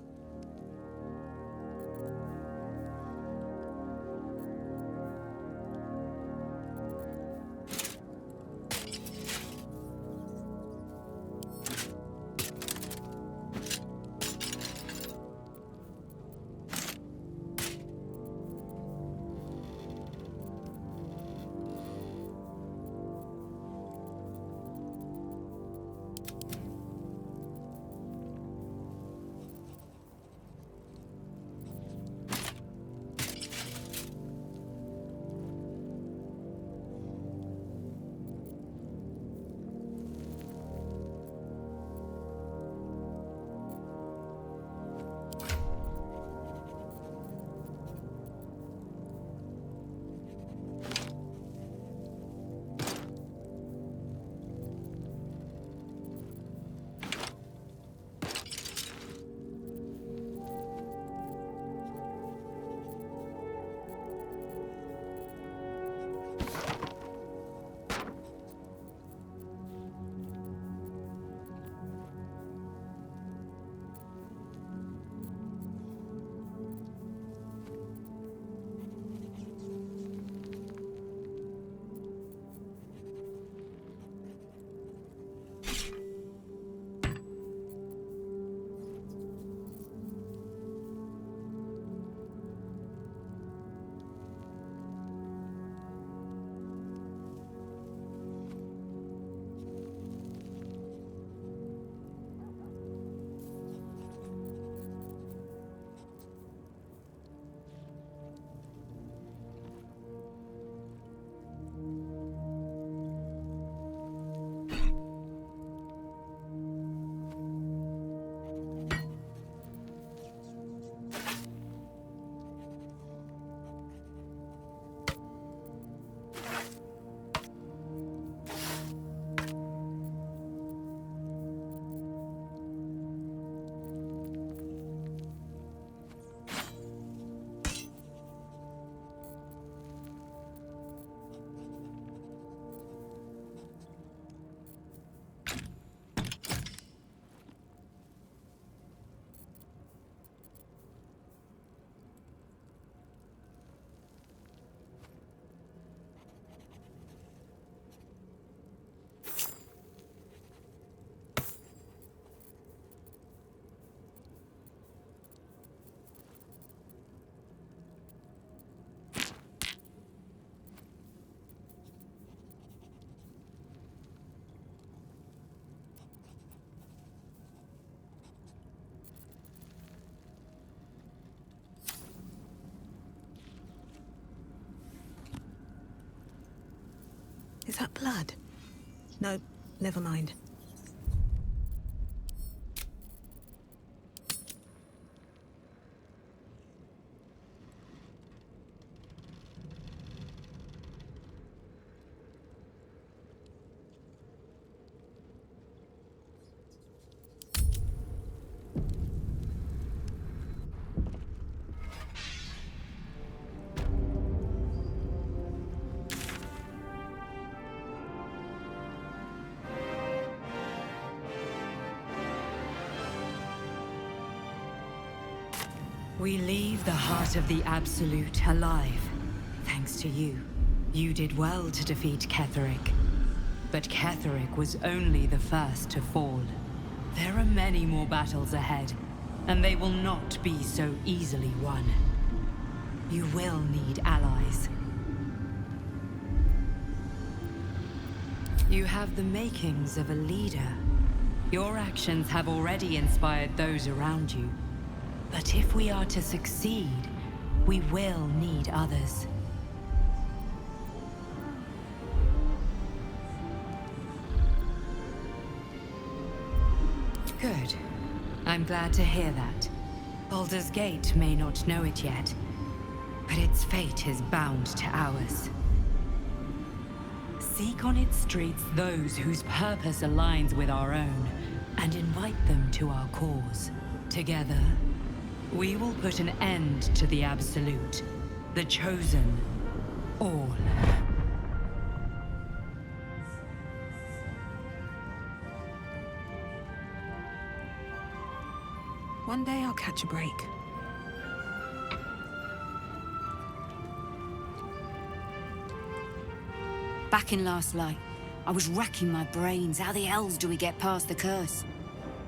Is that blood? No, never mind. We leave the heart of the Absolute alive, thanks to you. You did well to defeat Ketheric. But Ketheric was only the first to fall. There are many more battles ahead, and they will not be so easily won. You will need allies. You have the makings of a leader. Your actions have already inspired those around you. But if we are to succeed, we will need others. Good. I'm glad to hear that. Baldur's Gate may not know it yet, but its fate is bound to ours. Seek on its streets those whose purpose aligns with our own, and invite them to our cause. Together, we will put an end to the Absolute, the Chosen, all. One day I'll catch a break. Back in Last Light, I was racking my brains. How the hells do we get past the curse?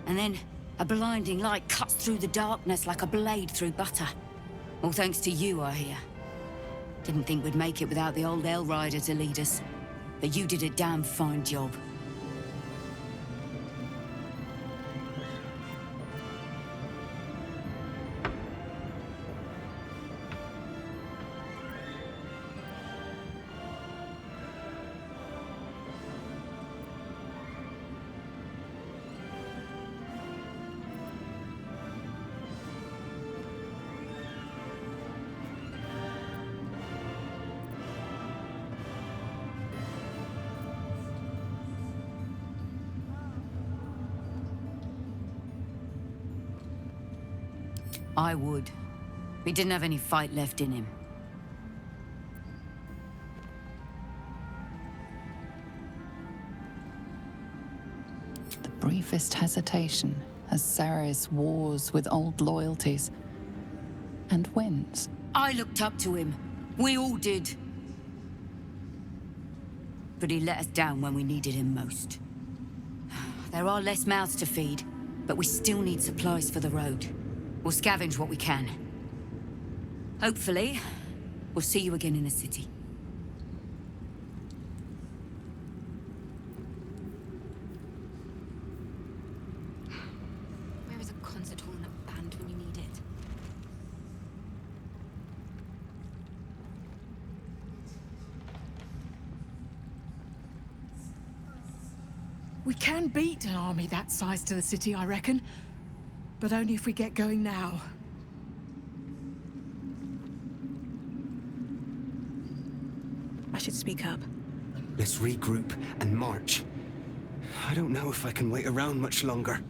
And then, a blinding light cuts through the darkness like a blade through butter. All thanks to you, I hear. Didn't think we'd make it without the old El Rider to lead us. But you did a damn fine job. I would. He didn't have any fight left in him. The briefest hesitation as Ceres wars with old loyalties and wins. I looked up to him. We all did. But he let us down when we needed him most. There are less mouths to feed, but we still need supplies for the road. We'll scavenge what we can. Hopefully, we'll see you again in the city. Where is a concert hall and a band when you need it? We can beat an army that size to the city, I reckon. But only if we get going now. I should speak up. Let's regroup and march. I don't know if I can wait around much longer.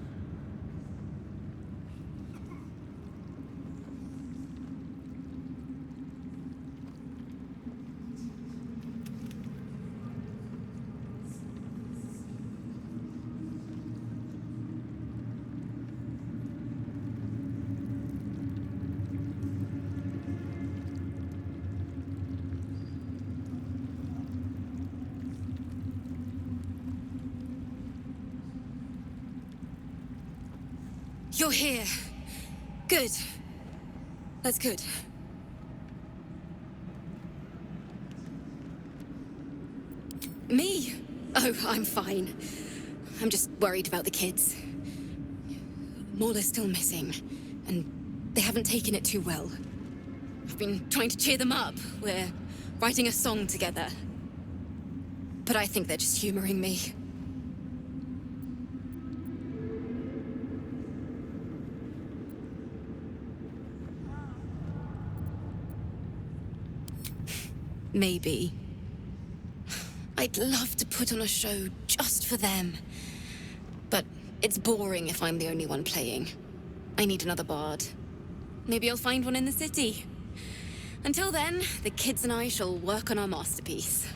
You're here. Good. That's good. Me? Oh, I'm fine. I'm just worried about the kids. Maula's still missing, and they haven't taken it too well. I've been trying to cheer them up. We're writing a song together. but I think they're just humoring me. Maybe. I'd love to put on a show just for them. But it's boring if I'm the only one playing. I need another bard. Maybe I'll find one in the city. Until then, the kids and I shall work on our masterpiece.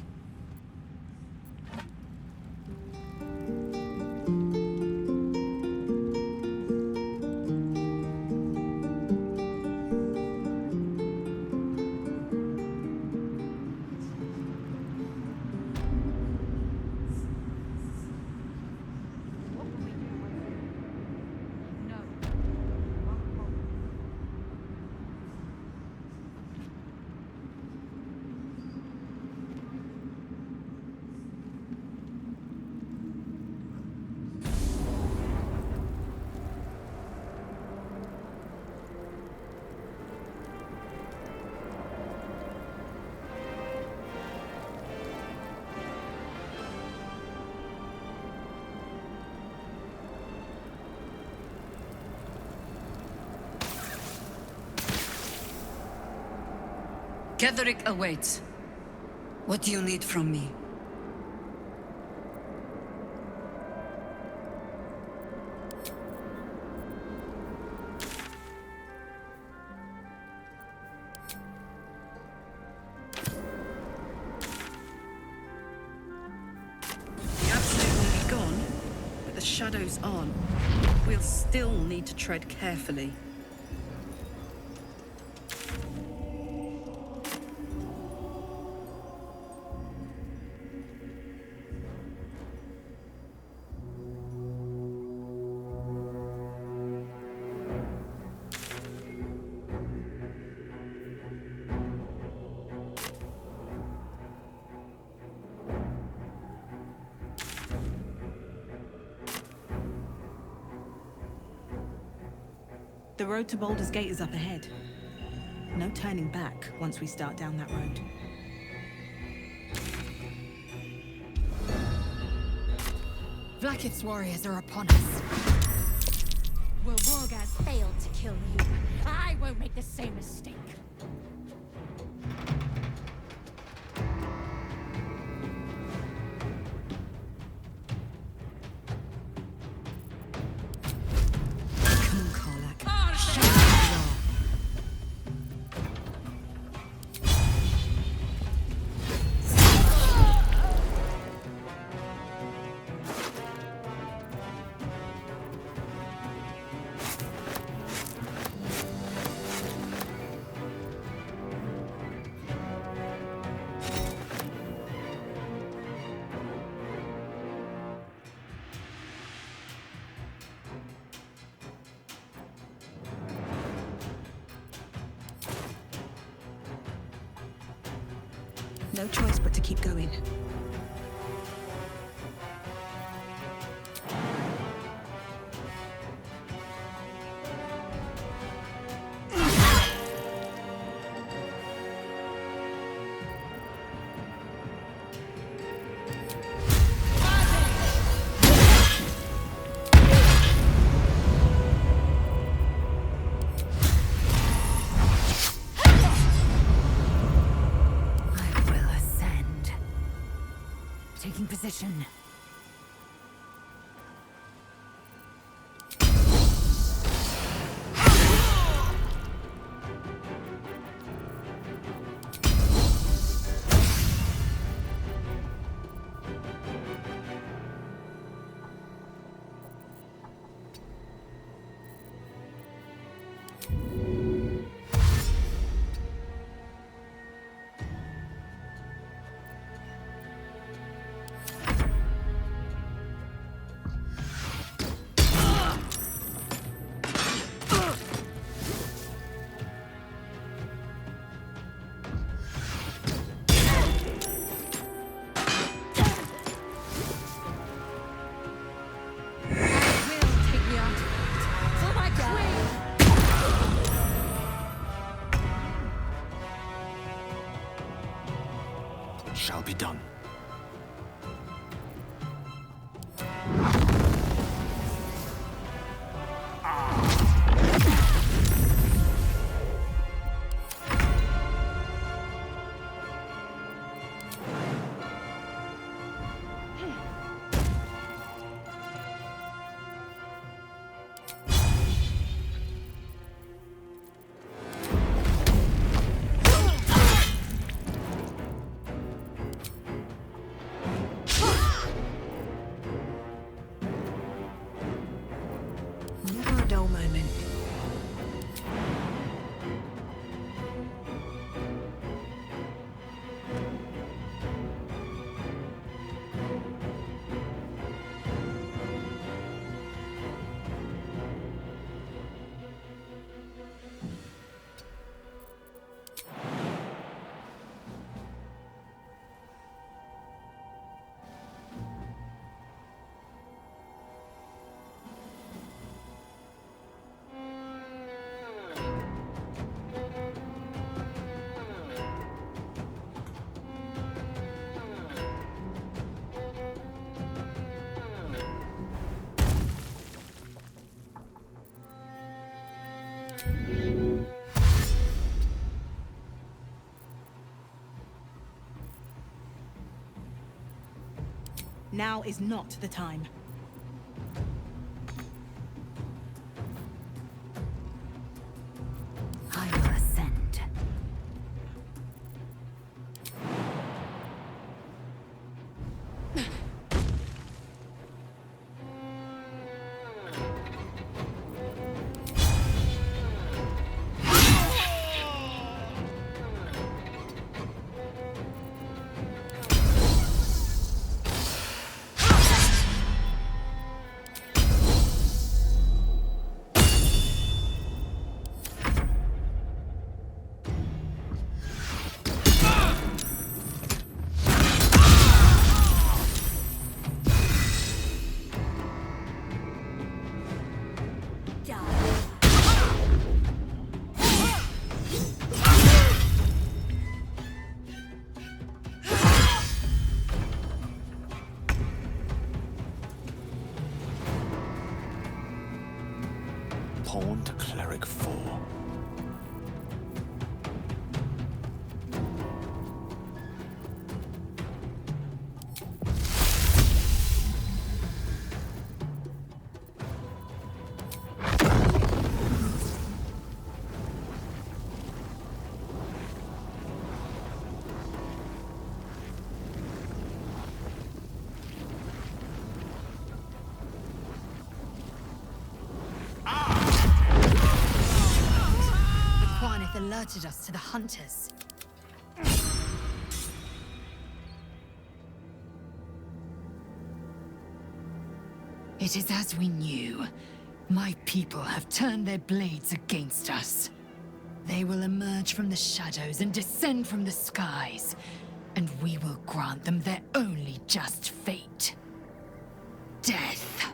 Ketherick awaits. What do you need from me? The Absolute will be gone, but the Shadow's on. We'll still need to tread carefully. The road to Baldur's Gate is up ahead. No turning back once we start down that road. Blacket's warriors are upon us. Will Vorgaz fail to kill you? I won't make the same mistake. No choice but to keep going. Taking position. Shall be done. Now is not the time. I will ascend. Pawn to Cleric 4. Alerted us to the hunters. It is as we knew. My people have turned their blades against us. They will emerge from the shadows and descend from the skies, and we will grant them their only just fate. Death.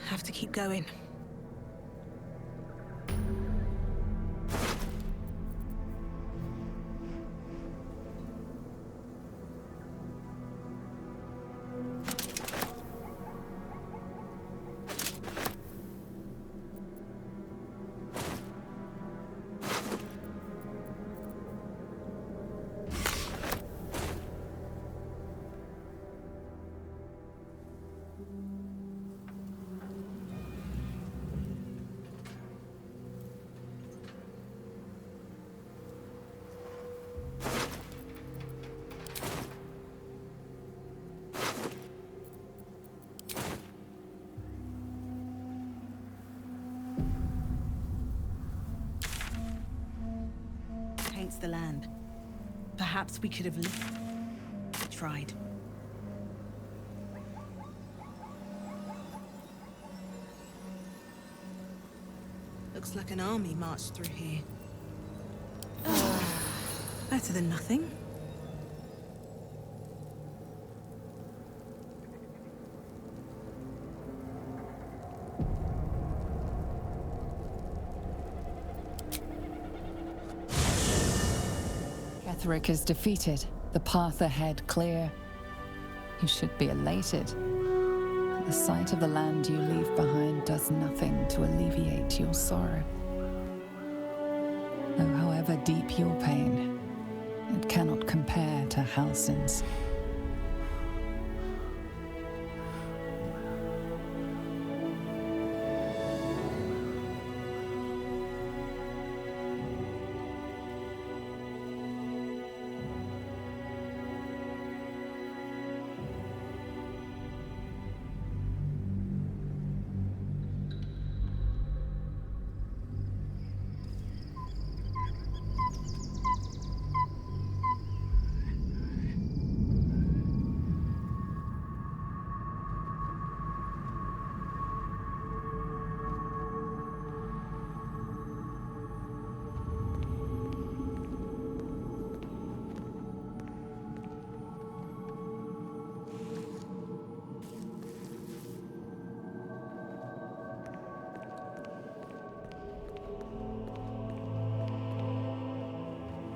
Have to keep going. Paints the land. Perhaps we could have tried. Looks like an army marched through here. Better than nothing. Ketheric is defeated, the path ahead clear. You should be elated. The sight of the land you leave behind does nothing to alleviate your sorrow. Though however deep your pain, it cannot compare to Halsin's.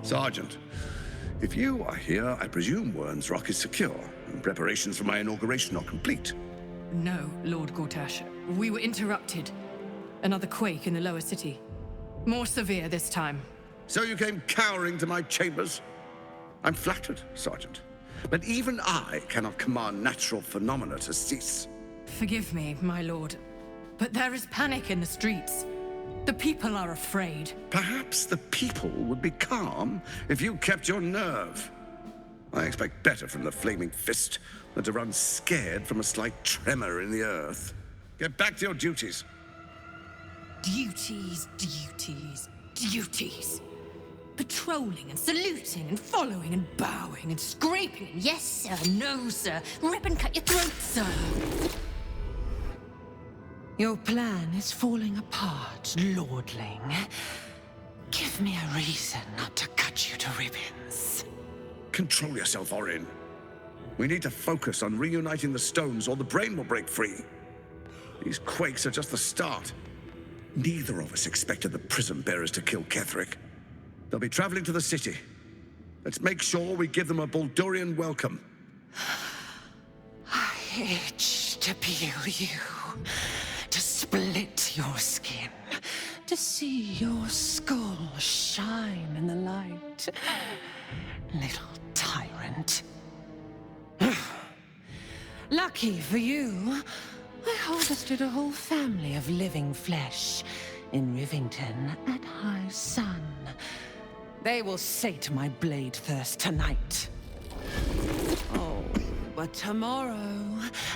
Sergeant, If you are here, I presume Wern's Rock is secure, and preparations for my inauguration are complete. No, Lord Gortash. We were interrupted. Another quake in the lower city. More severe this time. So you came cowering to my chambers? I'm flattered, Sergeant. But even I cannot command natural phenomena to cease. Forgive me, my lord, but there is panic in the streets. The people are afraid. Perhaps the people would be calm if you kept your nerve. I expect better from the Flaming Fist than to run scared from a slight tremor in the earth. Get back to your duties. Duties, duties, duties. Patrolling and saluting and following and bowing and scraping and yes sir, no sir, rip and cut your throat, sir. Your plan is falling apart, Lordling. Give me a reason not to cut you to ribbons. Control yourself, Orin. We need to focus on reuniting the stones or the brain will break free. These quakes are just the start. Neither of us expected the Prism Bearers to kill Ketheric. They'll be traveling to the city. Let's make sure we give them a Baldurian welcome. I itch to peel you, to split your skin, to see your skull shine in the light. Little tyrant. Lucky for you, I harvested a whole family of living flesh in Rivington at high sun. They will sate my blade thirst tonight. Oh, but tomorrow,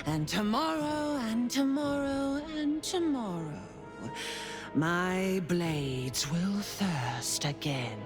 and tomorrow, and tomorrow, and tomorrow, my blades will thirst again.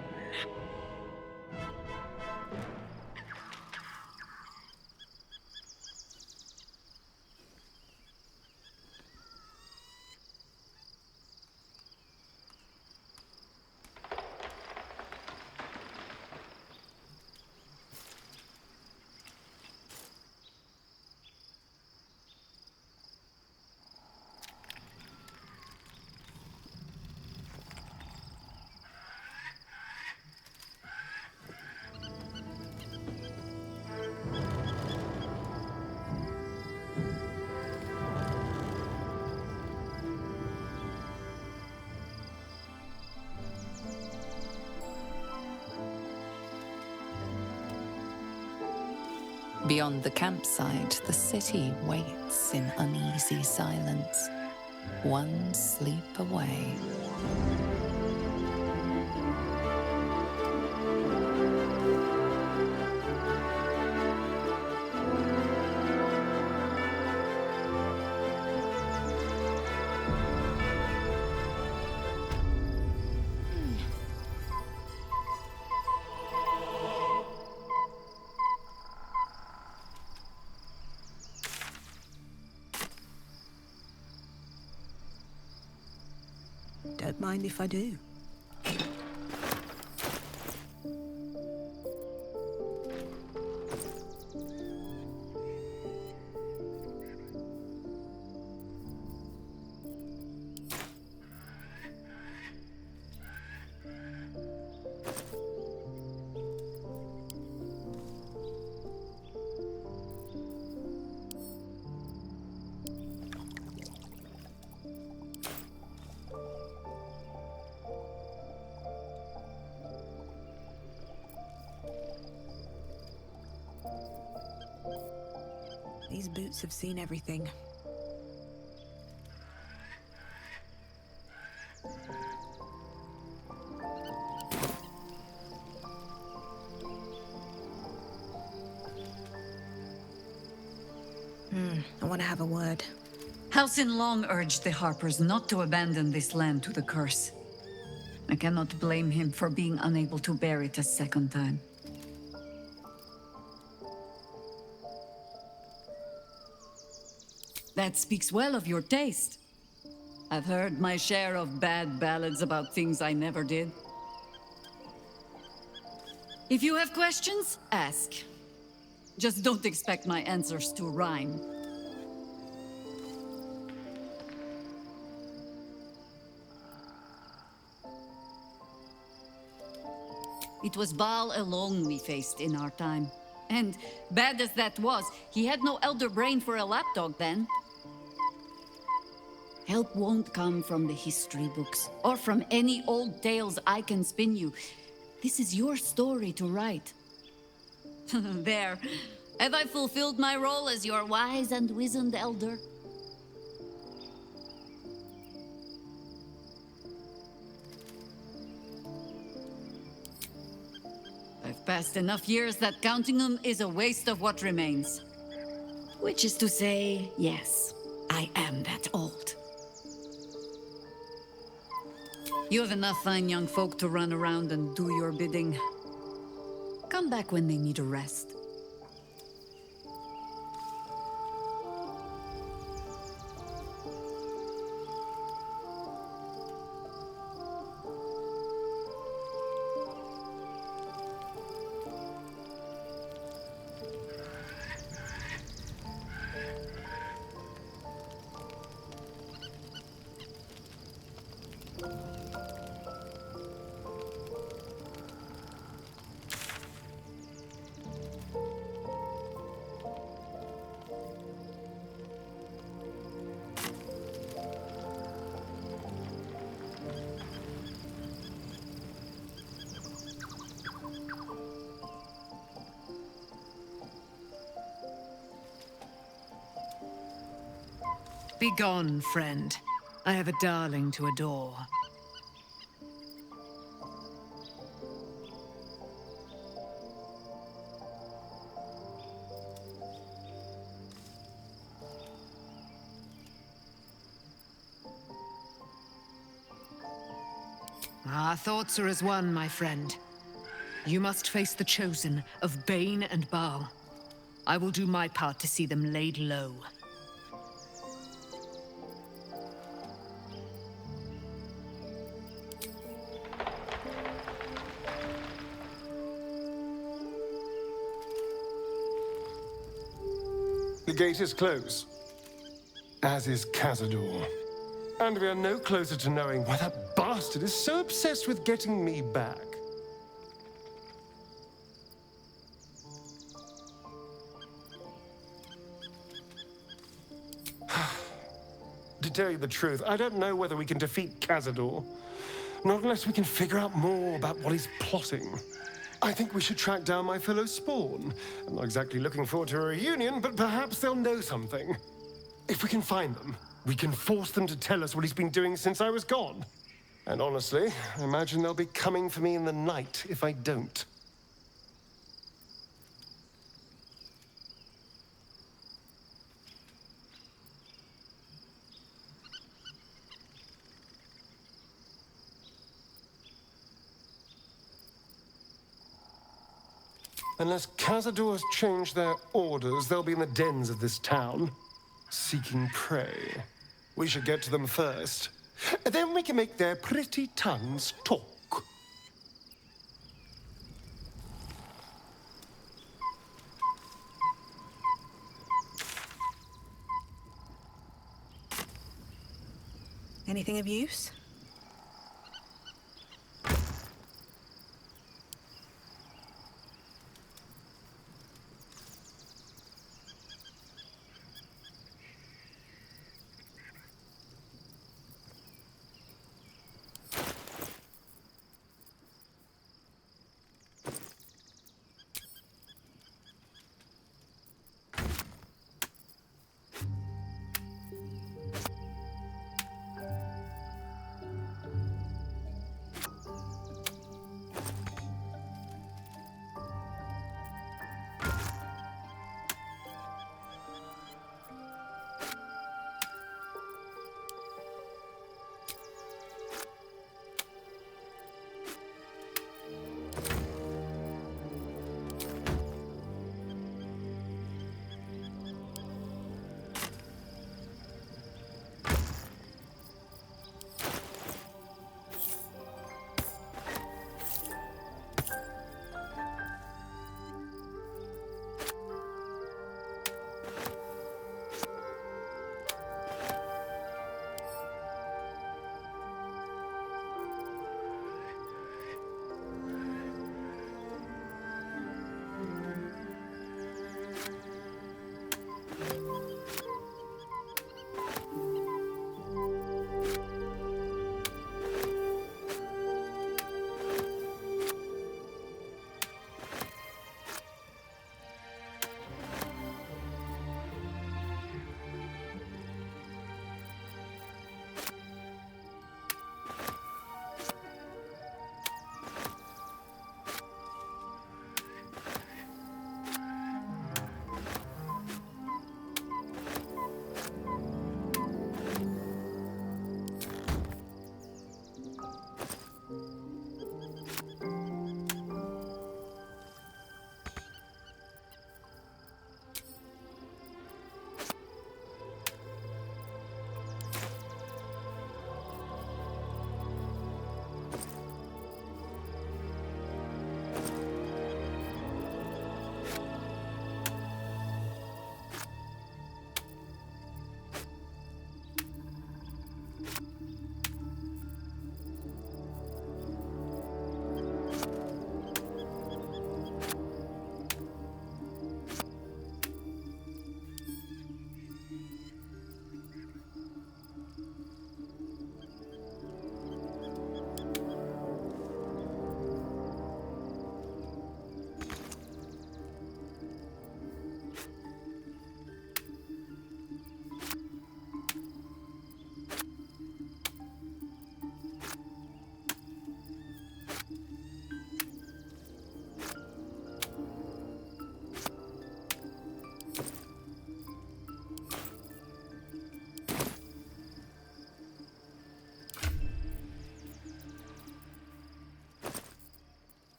Beyond the campsite, the city waits in uneasy silence, one sleep away. Don't mind if I do. These boots have seen everything. I want to have a word. Halsin long urged the Harpers not to abandon this land to the curse. I cannot blame him for being unable to bear it a second time. That speaks well of your taste. I've heard my share of bad ballads about things I never did. If you have questions, ask. Just don't expect my answers to rhyme. It was Baal alone we faced in our time. And bad as that was, he had no elder brain for a lapdog then. Help won't come from the history books, or from any old tales I can spin you. This is your story to write. There. Have I fulfilled my role as your wise and wizened elder? I've passed enough years that counting them is a waste of what remains. Which is to say, yes, I am that old. You have enough fine young folk to run around and do your bidding. Come back when they need a rest. Begone, friend. I have a darling to adore. Our thoughts are as one, my friend. You must face the chosen of Bane and Baal. I will do my part to see them laid low. The gate is closed, as is Cazador. And we are no closer to knowing why that bastard is so obsessed with getting me back. To tell you the truth, I don't know whether we can defeat Cazador. Not unless we can figure out more about what he's plotting. I think we should track down my fellow Spawn. I'm not exactly looking forward to a reunion, but perhaps they'll know something. If we can find them, we can force them to tell us what he's been doing since I was gone. And honestly, I imagine they'll be coming for me in the night if I don't. Unless Cazador's changed their orders, they'll be in the dens of this town, seeking prey. We should get to them first. Then we can make their pretty tongues talk. Anything of use?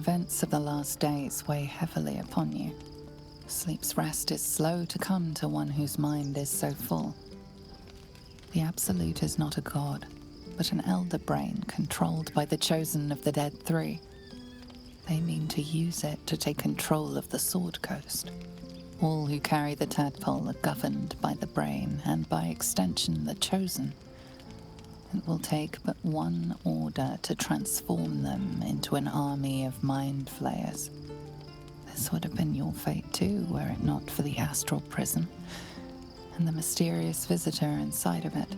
events of the last days weigh heavily upon you. Sleep's rest is slow to come to one whose mind is so full. The Absolute is not a god, but an elder brain controlled by the chosen of the Dead Three. They mean to use it to take control of the Sword Coast. All who carry the tadpole are governed by the brain, and by extension the chosen. It will take but one order to transform them into an army of mind flayers. This would have been your fate too, were it not for the astral prison and the mysterious visitor inside of it.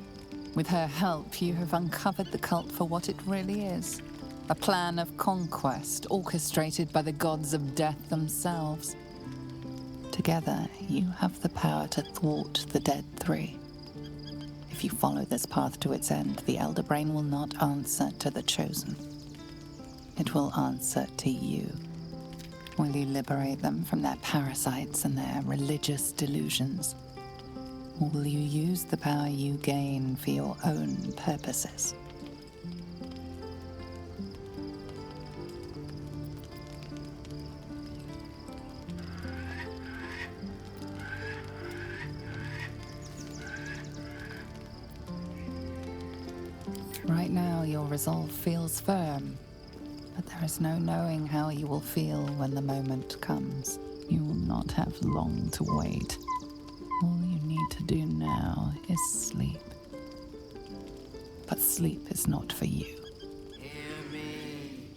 With her help, you have uncovered the cult for what it really is. A plan of conquest orchestrated by the gods of death themselves. Together, you have the power to thwart the Dead Three. If you follow this path to its end, the Elder Brain will not answer to the Chosen. It will answer to you. Will you liberate them from their parasites and their religious delusions? Or will you use the power you gain for your own purposes? Right now, your resolve feels firm, but there is no knowing how you will feel when the moment comes. You will not have long to wait. All you need to do now is sleep. But sleep is not for you. Hear me.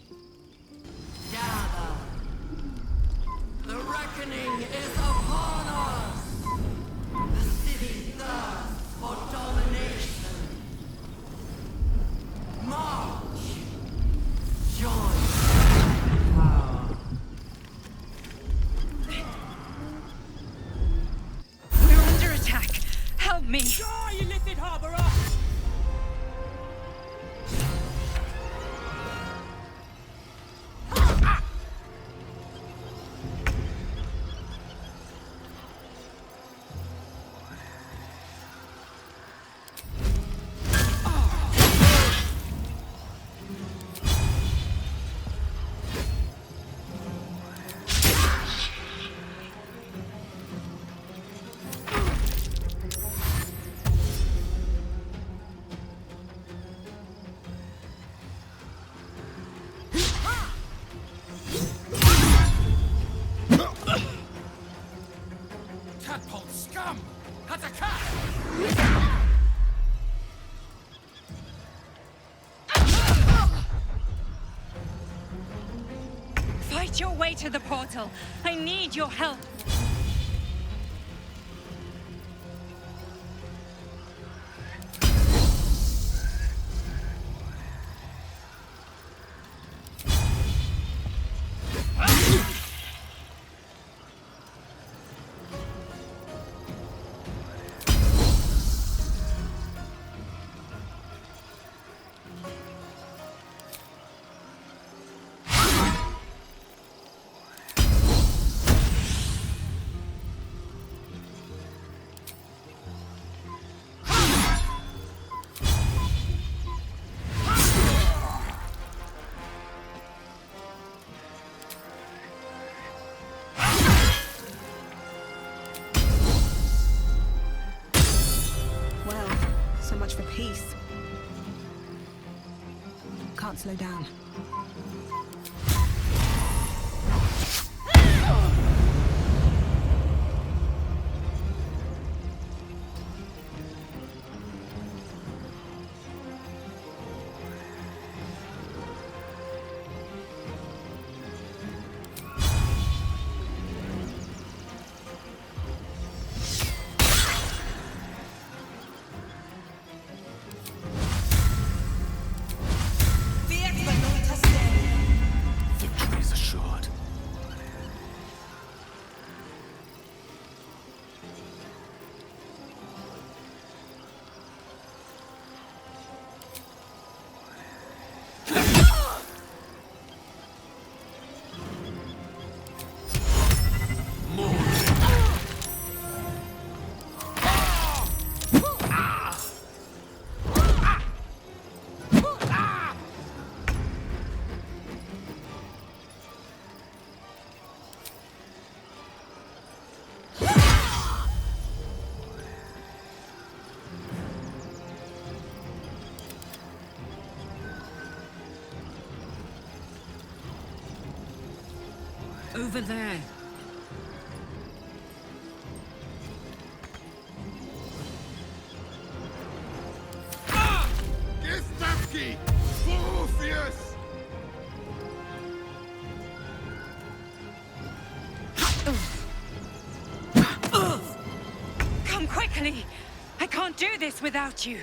Gather. The reckoning is upon us. The city thirsts for domination. March. Join power. We're under attack. Help me. Die, you lifted harborer! Tadpole scum! Attack! Fight your way to the portal. I need your help. So much for peace. Can't slow down. The Expert has stayed. over there. Gestawski! Orpheus! Come quickly! I can't do this without you!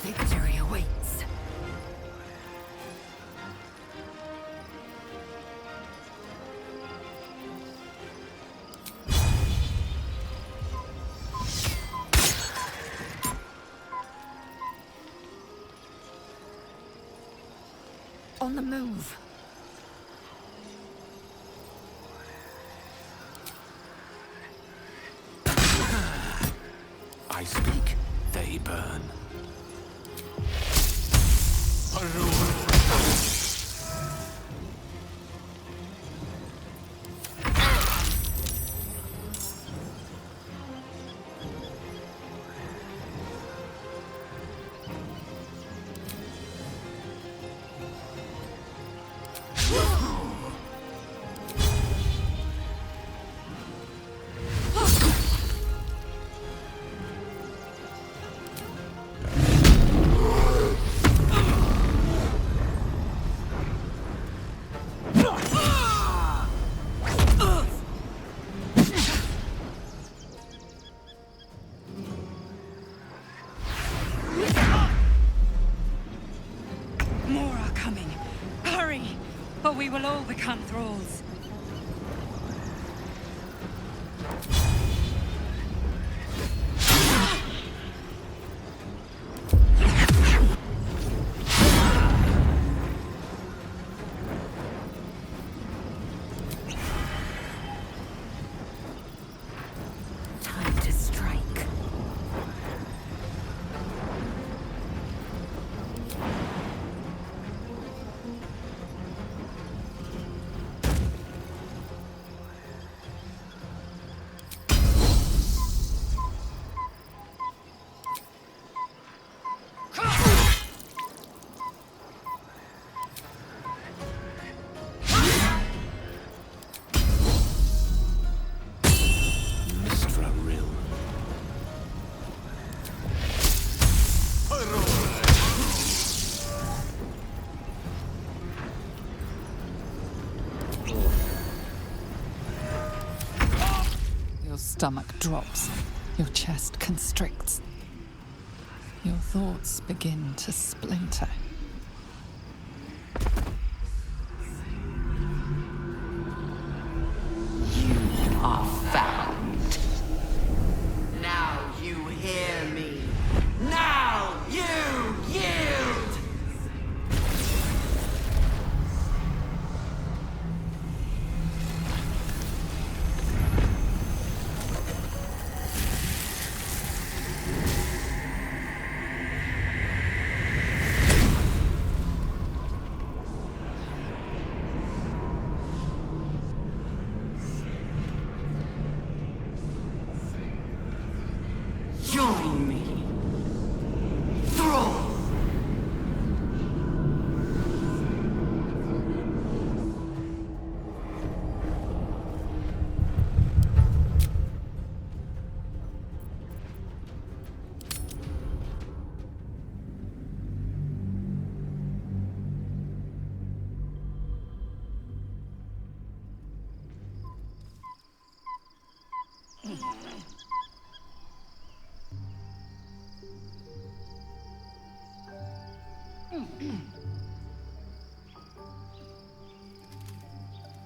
Victory awaits. On the move. I speak, they burn. More are coming. Hurry! Or we will all become thralls. Time to strike. Mistra Rill. Your stomach drops. Your chest constricts. Your thoughts begin to splinter. You are found. Now you hear me. Now you yield! Join me. Thrall!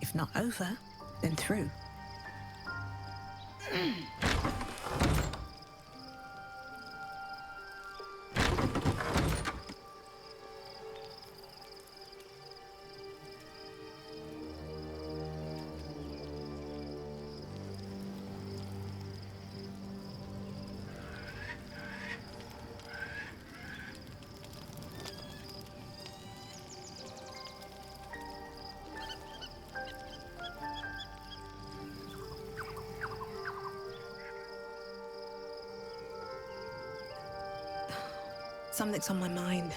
If not over, then through. Something's on my mind.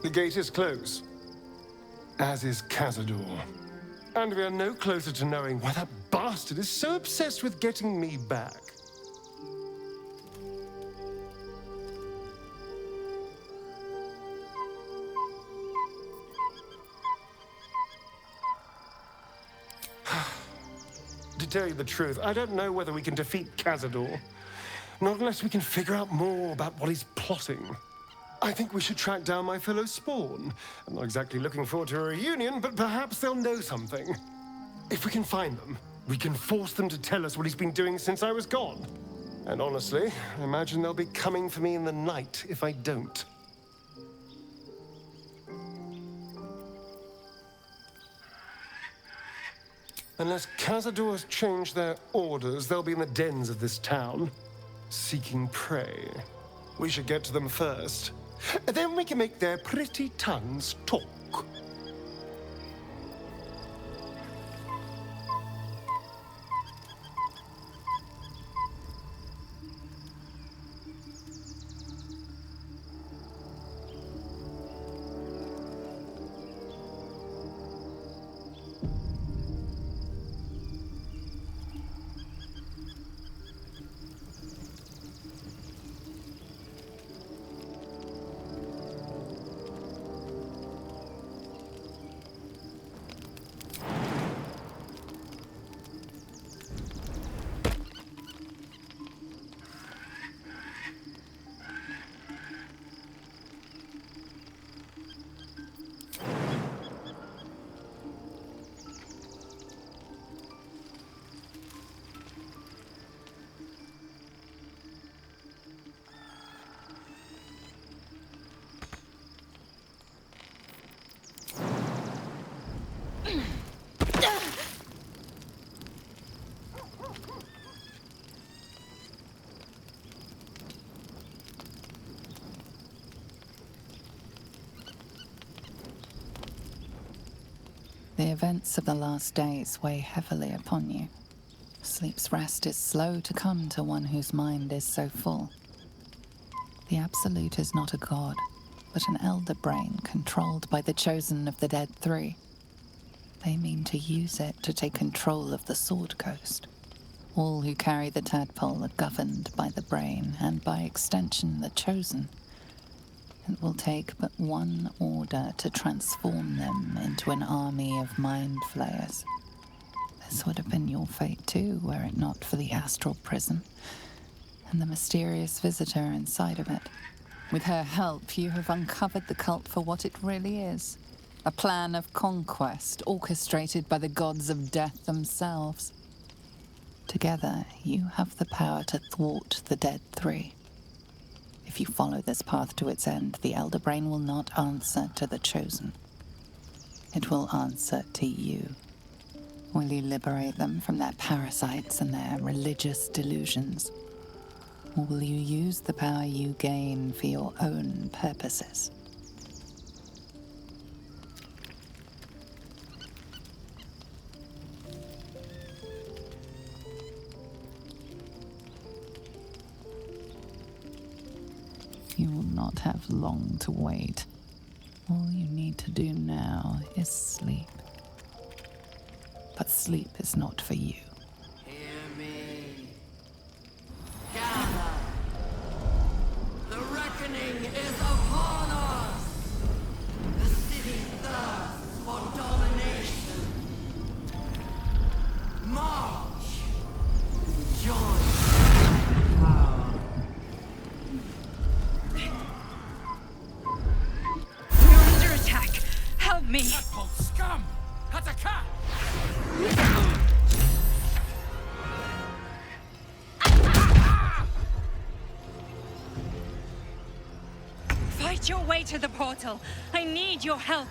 The gate is closed, as is Cazador. And we are no closer to knowing why that bastard is so obsessed with getting me back. To tell you the truth, I don't know whether we can defeat Cazador. Not unless we can figure out more about what he's plotting. I think we should track down my fellow Spawn. I'm not exactly looking forward to a reunion, but perhaps they'll know something. If we can find them, we can force them to tell us what he's been doing since I was gone. And honestly, I imagine they'll be coming for me in the night if I don't. Unless Cazador has changed their orders, they'll be in the dens of this town, seeking prey. We should get to them first. Then we can make their pretty tongues talk. The events of the last days weigh heavily upon you. Sleep's rest is slow to come to one whose mind is so full. The Absolute is not a god, but an elder brain controlled by the chosen of the Dead Three. They mean to use it to take control of the Sword Coast. All who carry the tadpole are governed by the brain, and by extension the chosen. It will take but one order to transform them into an army of mind flayers. This would have been your fate too, were it not for the astral prison and the mysterious visitor inside of it. With her help, you have uncovered the cult for what it really is. A plan of conquest orchestrated by the gods of death themselves. Together, you have the power to thwart the Dead Three. If you follow this path to its end, the Elder Brain will not answer to the Chosen. It will answer to you. Will you liberate them from their parasites and their religious delusions? Or will you use the power you gain for your own purposes? You will not have long to wait. All you need to do now is sleep. But sleep is not for you. Hear me. Gather. The reckoning is upon us. The city thirsts for domination. March. Join. Help me! Tadpole scum! Hataka! Fight your way to the portal. I need your help.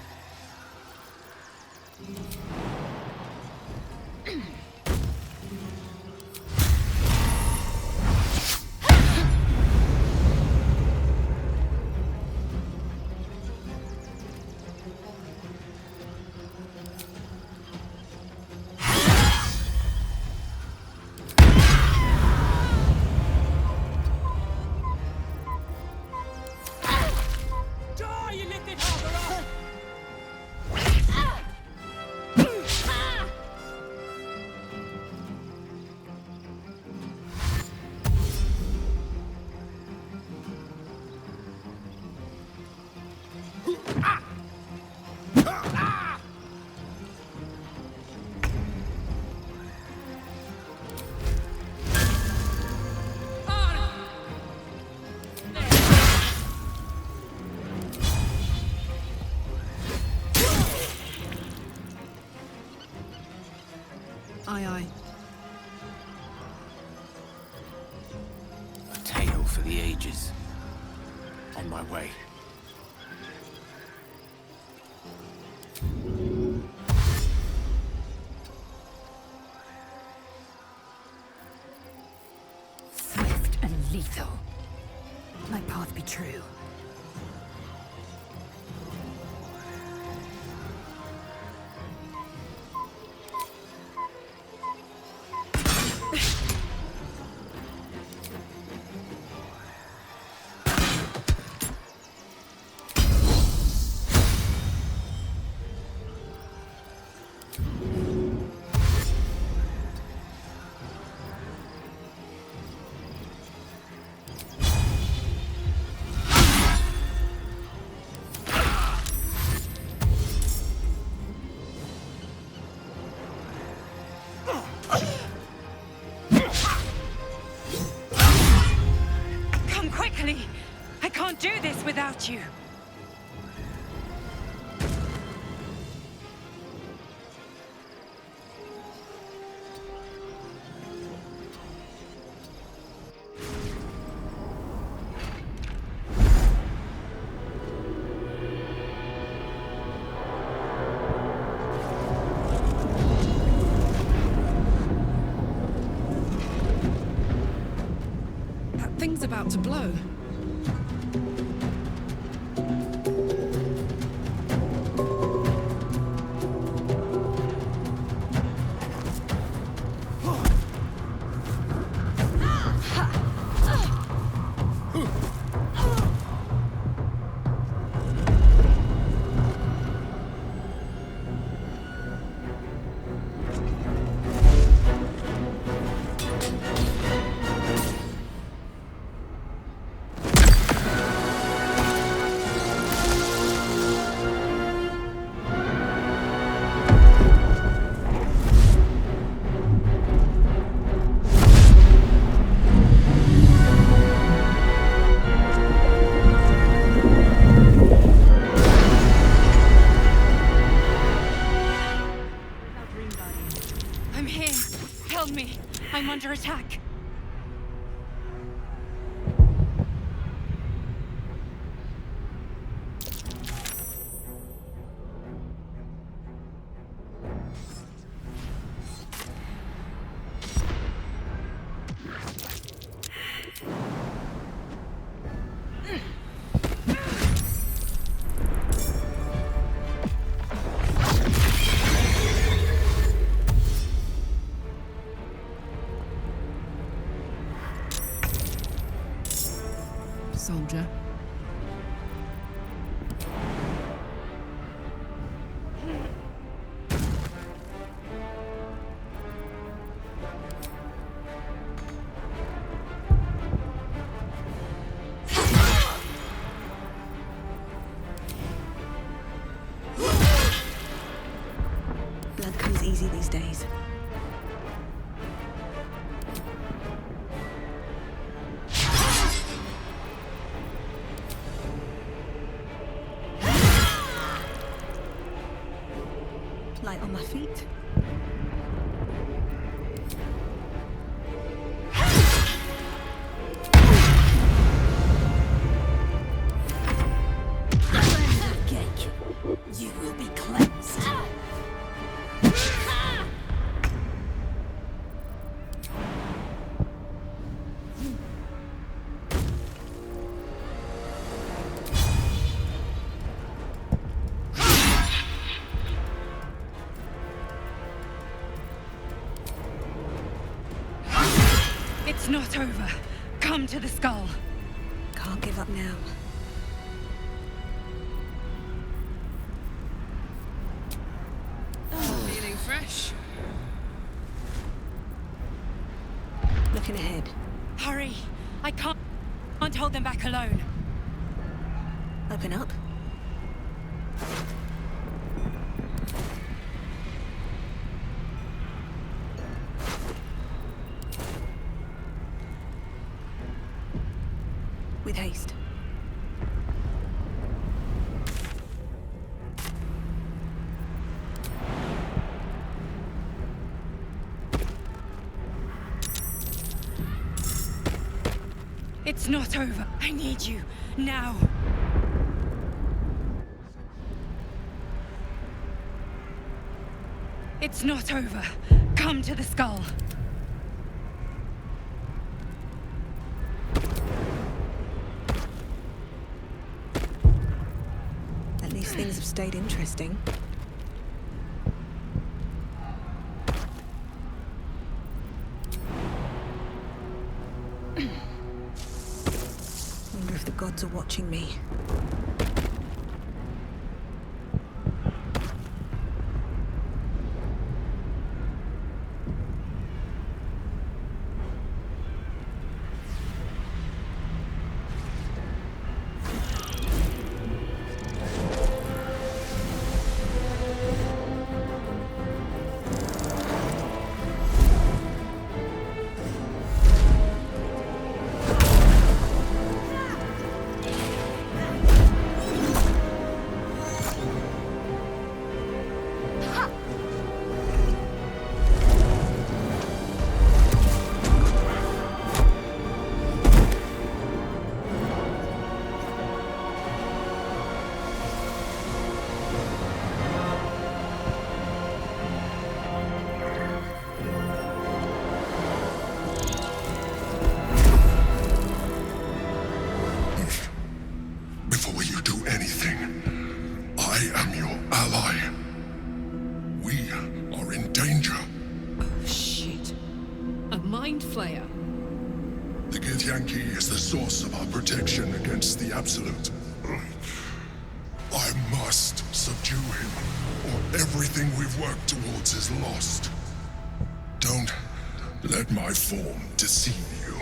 On my way. Swift and lethal. My path be true. Come quickly! I can't do this without you! That thing's about to blow. I'm here. Help me. I'm under attack. Soldier. Blood comes easy these days. Light on my feet. You will be cleansed. It's not over. Come to the skull. Can't give up now. Feeling fresh? Looking ahead. Hurry! I can't hold them back alone. Open up. With haste. It's not over. I need you. Now! It's not over. Come to the skull. At least things have stayed interesting. Wonder if the gods are watching me. Before you do anything, I am your ally. We are in danger. Oh, shit. A mind flayer? The Githyanki is the source of our protection against the Absolute. I must subdue him, or everything we've worked towards is lost. Don't let my form deceive you.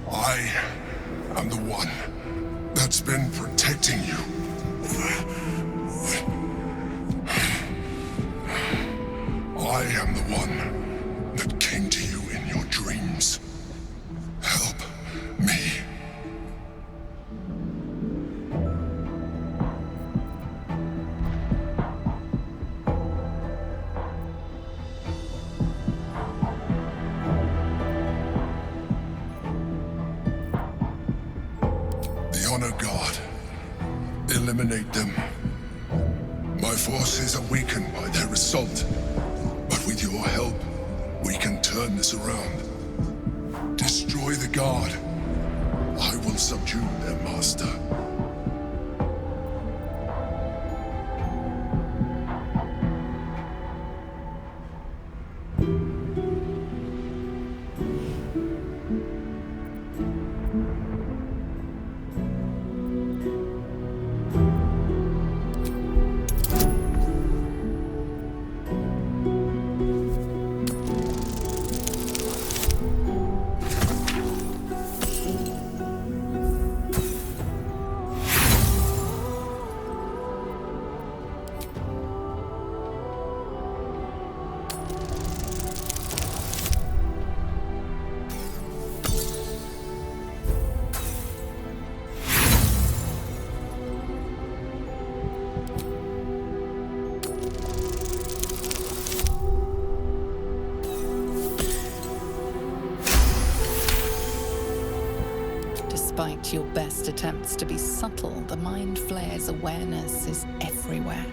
I am the one that's been protecting you. I am the one that came to you in your dreams. Help me. The Honor Guard. Eliminate them. My forces are weakened by their assault, but with your help, we can turn this around. Destroy the Guard. I will subdue their master. Despite your best attempts to be subtle, the Mind Flayer's awareness is everywhere.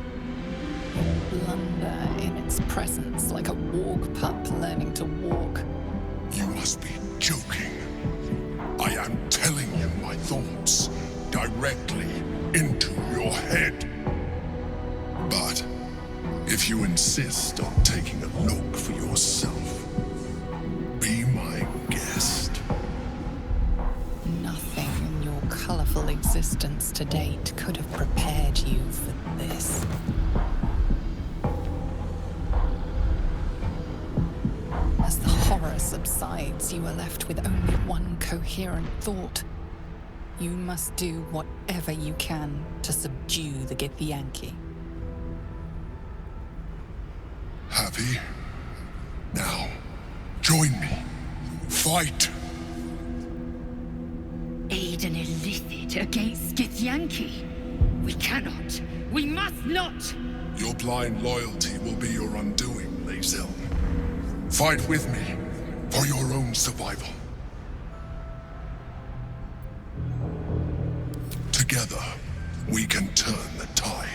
You blunder in its presence like a warg pup learning to walk. You must be joking. I am telling you my thoughts directly into your head. But if you insist on taking a look for yourself, be my guest. Nothing in your colorful existence to date could have prepared you for this. As the horror subsides, you are left with only one coherent thought. You must do whatever you can to subdue the Githyanki. Happy? Now, join me. Fight! Aid an illithid against Githyanki? We cannot. We must not! Your blind loyalty will be your undoing, Lae'zel. Fight with me, for your own survival. Together, we can turn the tide.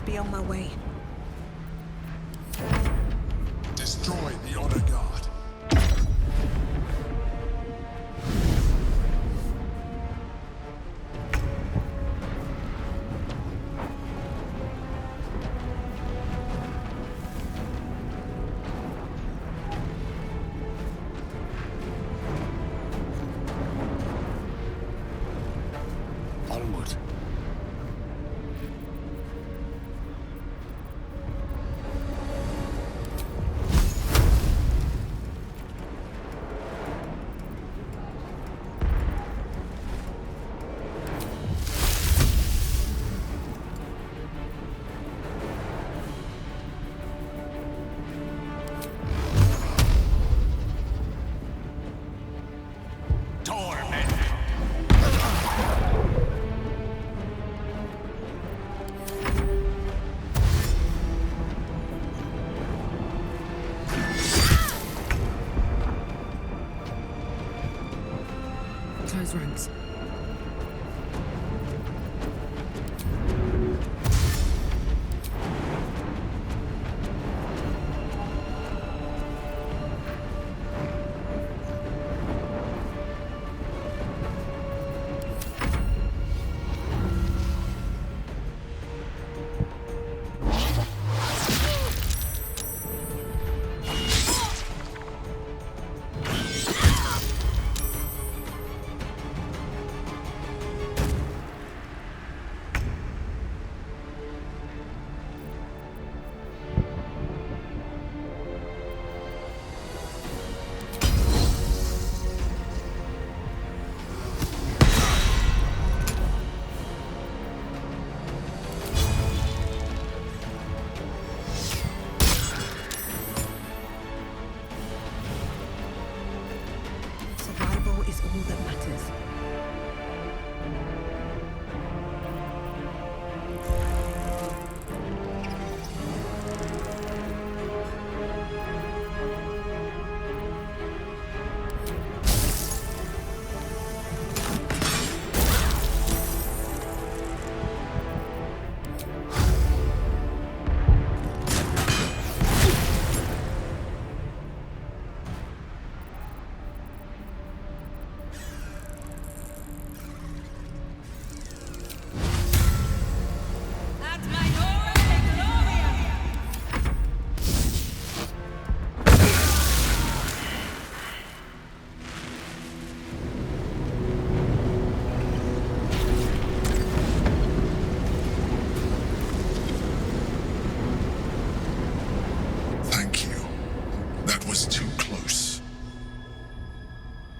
Be on my way. Destroy the Honor Guard. Onward. Close ranks.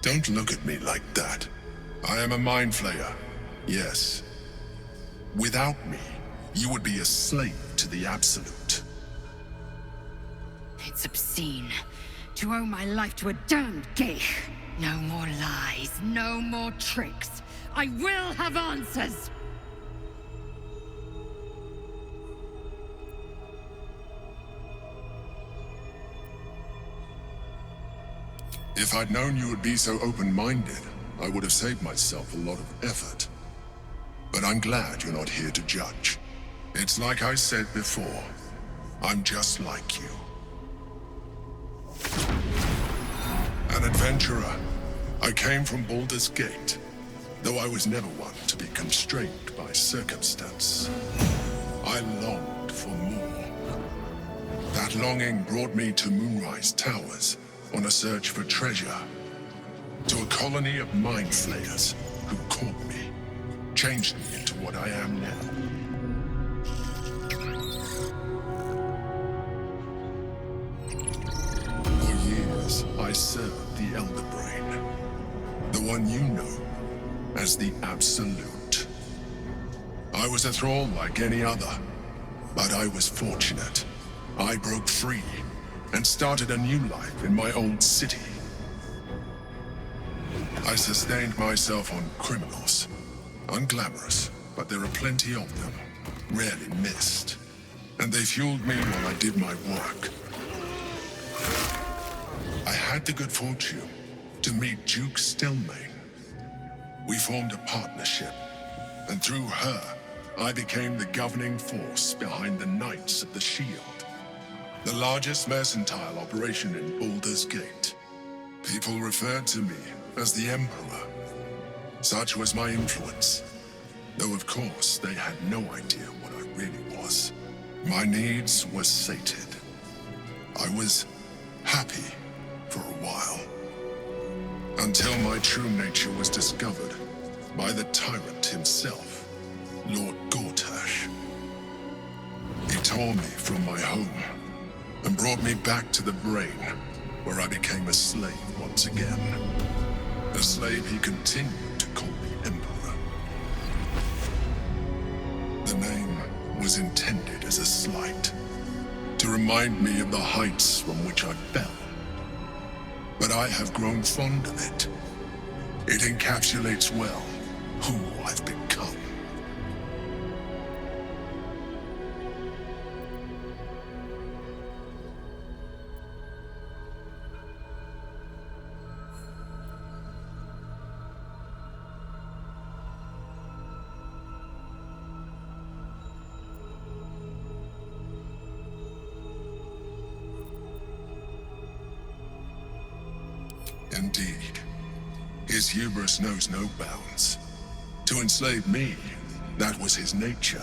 Don't look at me like that. I am a mind flayer, yes. Without me, you would be a slave to the Absolute. It's obscene to owe my life to a damned geich. No more lies, no more tricks. I will have answers! If I'd known you would be so open-minded, I would have saved myself a lot of effort. But I'm glad you're not here to judge. It's like I said before, I'm just like you. An adventurer. I came from Baldur's Gate, though I was never one to be constrained by circumstance. I longed for more. That longing brought me to Moonrise Towers on a search for treasure. To a colony of mind flayers who caught me, changed me into what I am now. For years, I served the Elder Brain, the one you know as the Absolute. I was a thrall like any other, but I was fortunate. I broke free and started a new life in my old city. I sustained myself on criminals. Unglamorous, but there are plenty of them, rarely missed. And they fueled me while I did my work. I had the good fortune to meet Duke Stelmane. We formed a partnership, and through her, I became the governing force behind the Knights of the Shield, the largest mercantile operation in Baldur's Gate. People referred to me as the Emperor. Such was my influence, though of course they had no idea what I really was. My needs were sated. I was happy for a while, until my true nature was discovered by the tyrant himself, Lord Gortash. He tore me from my home and brought me back to the Brain, where I became a slave once again. A slave he continued to call the Emperor. The name was intended as a slight, to remind me of the heights from which I fell. But I have grown fond of it. It encapsulates well who I've become. Indeed. His hubris knows no bounds. To enslave me, that was his nature.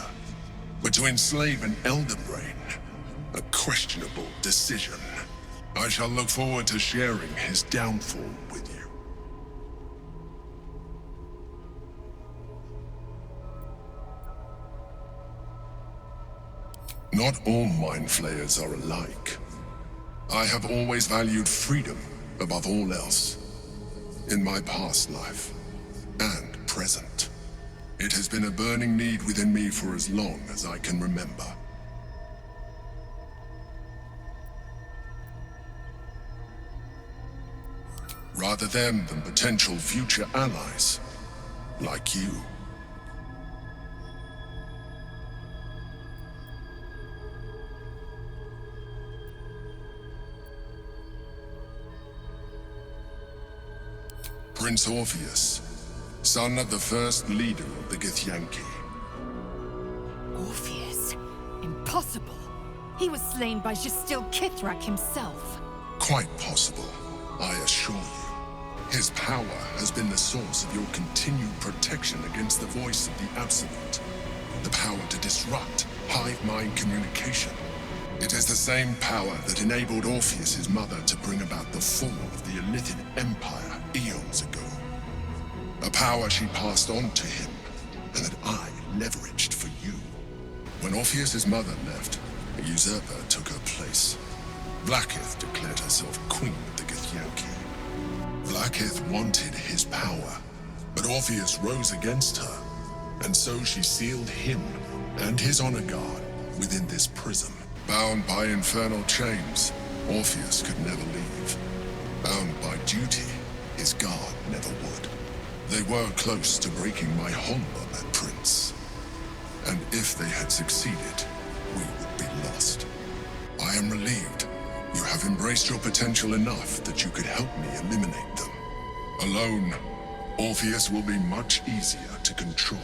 But to enslave an Elder Brain, a questionable decision. I shall look forward to sharing his downfall with you. Not all mind flayers are alike. I have always valued freedom above all else. In my past life, and present. It has been a burning need within me for as long as I can remember. Rather them than potential future allies, like you. Prince Orpheus, son of the first leader of the Githyanki. Orpheus? Impossible. He was slain by Justil Kithrak himself. Quite possible, I assure you. His power has been the source of your continued protection against the voice of the Absolute. The power to disrupt hive mind communication. It is the same power that enabled Orpheus's mother to bring about the fall of the Illithid Empire eons ago. A power she passed on to him, and that I leveraged for you. When Orpheus's mother left, a usurper took her place. Blackith declared herself queen of the Githyanki. Blackith wanted his power, but Orpheus rose against her, and so she sealed him and his honor guard within this prison. Bound by infernal chains, Orpheus could never leave. Bound by duty, his guard never would. They were close to breaking my hold on that prince. And if they had succeeded, we would be lost. I am relieved. You have embraced your potential enough that you could help me eliminate them. Alone, Orpheus will be much easier to control.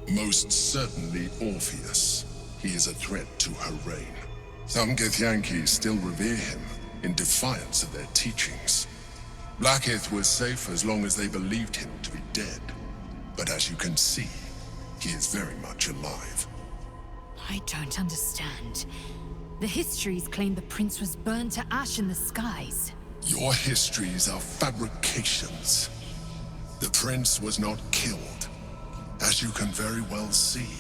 Most certainly Orpheus. He is a threat to her reign. Some Githyanki still revere him in defiance of their teachings. Blackith was safe as long as they believed him to be dead. But as you can see, he is very much alive. I don't understand. The histories claim the prince was burned to ash in the skies. Your histories are fabrications. The prince was not killed. As you can very well see,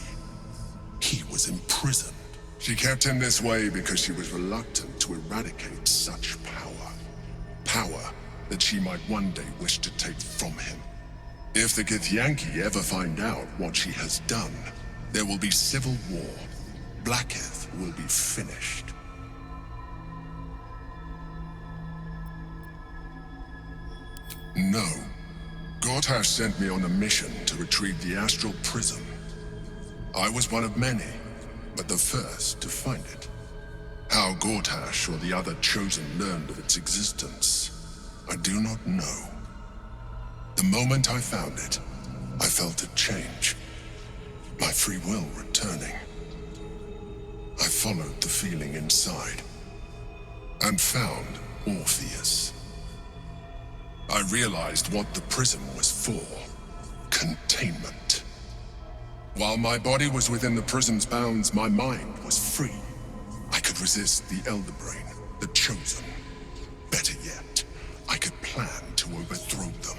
he was imprisoned. She kept him this way because she was reluctant to eradicate such power. Power that she might one day wish to take from him. If the Githyanki ever find out what she has done, there will be civil war. Blackith will be finished. No. Gortash sent me on a mission to retrieve the astral prism. I was one of many, but the first to find it. How Gortash or the other chosen learned of its existence, I do not know. The moment I found it, I felt a change. My free will returning. I followed the feeling inside, and found Orpheus. I realized what the prism was for. Containment. While my body was within the prism's bounds, my mind was free. I could resist the Elder Brain, the Chosen. Better yet, I could plan to overthrow them.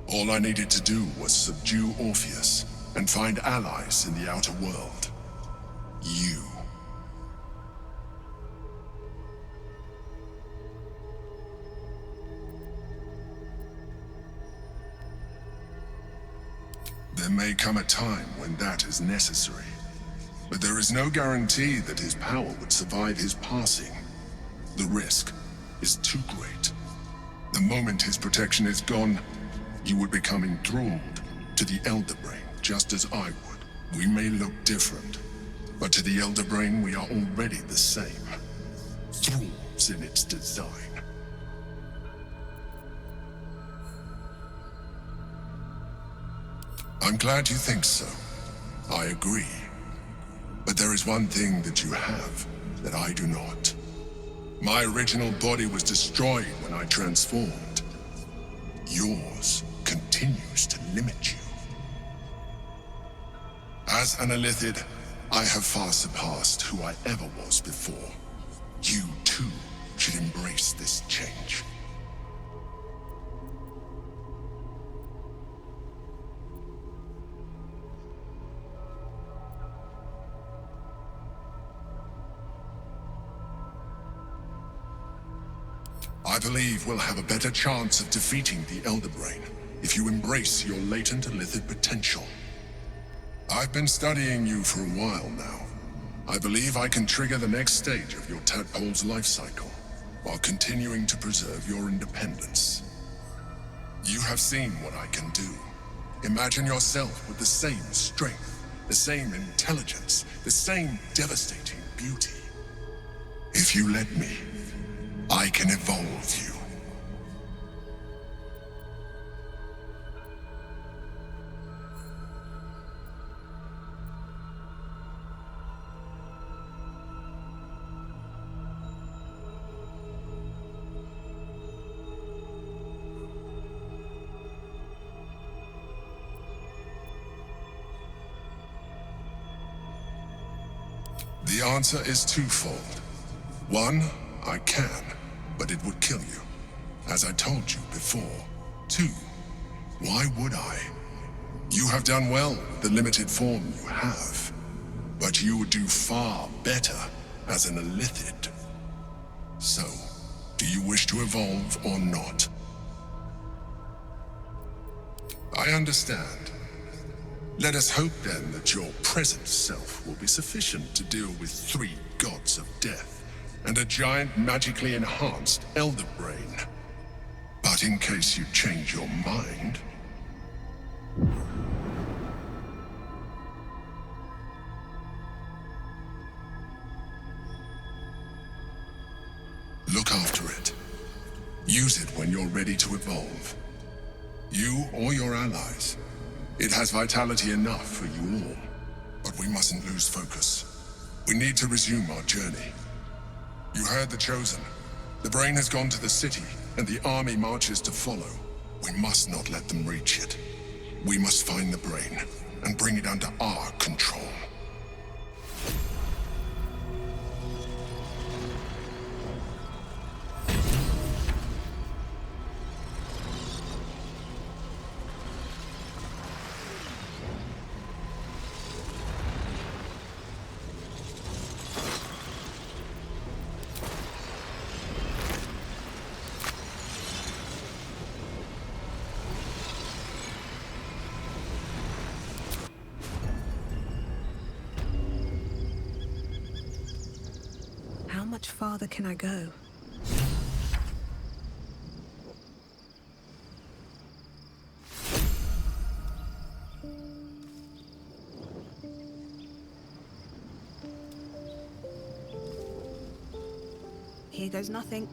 All I needed to do was subdue Orpheus and find allies in the outer world. You. There may come a time when that is necessary, but there is no guarantee that his power would survive his passing. The risk is too great. The moment his protection is gone, you would become enthralled to the Elder Brain, just as I would. We may look different, but to the Elder Brain we are already the same. Thralls in its design. I'm glad you think so. I agree. But there is one thing that you have that I do not. My original body was destroyed when I transformed. Yours continues to limit you. As an Illithid, I have far surpassed who I ever was before. You too should embrace this change. I believe we'll have a better chance of defeating the Elder Brain if you embrace your latent Illithid potential. I've been studying you for a while now. I believe I can trigger the next stage of your tadpole's life cycle, while continuing to preserve your independence. You have seen what I can do. Imagine yourself with the same strength, the same intelligence, the same devastating beauty. If you let me, I can evolve you. The answer is twofold. One, I can, but it would kill you, as I told you before. Two, why would I? You have done well with the limited form you have, but you would do far better as an Illithid. So, do you wish to evolve or not? I understand. Let us hope then that your present self will be sufficient to deal with 3 gods of death and a giant magically enhanced elder brain. But in case you change your mind... Look after it. Use it when you're ready to evolve. You or your allies. It has vitality enough for you all. But we mustn't lose focus. We need to resume our journey. You heard the Chosen. The brain has gone to the city, and the army marches to follow. We must not let them reach it. We must find the brain, and bring it under our control. How much farther can I go? Here goes nothing.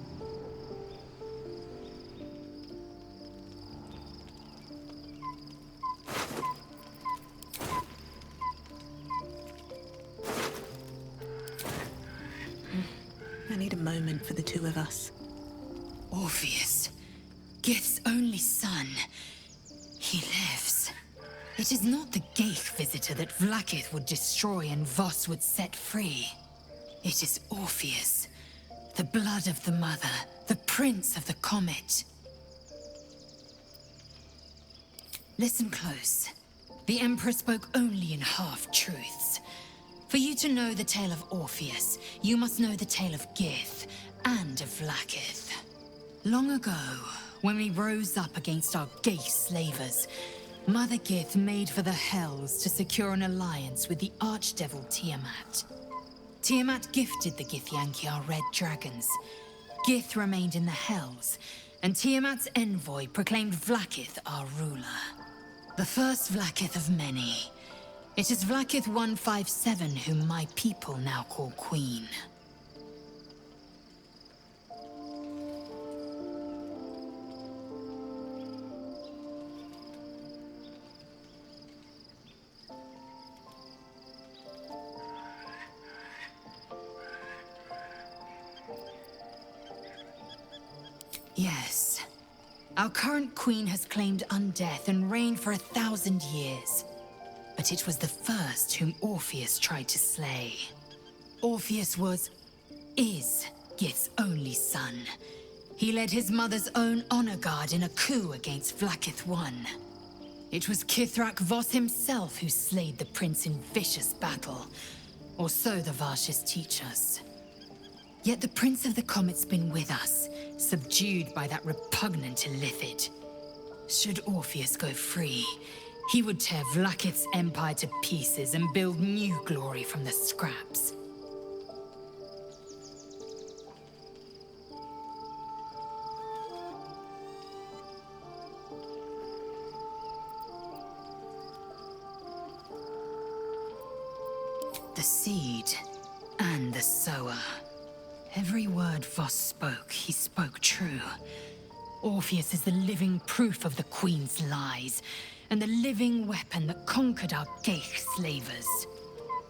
I need a moment for the two of us. Orpheus, Gith's only son. He lives. It is not the Geich visitor that Vlaakith would destroy and Voss would set free. It is Orpheus, the blood of the mother, the prince of the comet. Listen close. The Emperor spoke only in half-truths. For you to know the tale of Orpheus, you must know the tale of Gith and of Vlaakith. Long ago, when we rose up against our Geich slavers, Mother Gith made for the Hells to secure an alliance with the archdevil Tiamat. Tiamat gifted the Githyanki our red dragons. Gith remained in the Hells, and Tiamat's envoy proclaimed Vlaakith our ruler. The first Vlaakith of many. It is Vlaakith 157 whom my people now call Queen. Yes. Our current queen has claimed undeath and reigned for 1,000 years. But it was the first whom Orpheus tried to slay. Orpheus is Gith's only son. He led his mother's own honor guard in a coup against Vlaakith I. It was Kithrak Voss himself who slayed the prince in vicious battle, or so the Varshas teach us. Yet the Prince of the Comet's been with us, subdued by that repugnant Illithid. Should Orpheus go free, he would tear Vlaakith's empire to pieces and build new glory from the scraps. The seed and the sower. Every word Voss spoke, he spoke true. Orpheus is the living proof of the Queen's lies, and the living weapon that conquered our Geich slavers.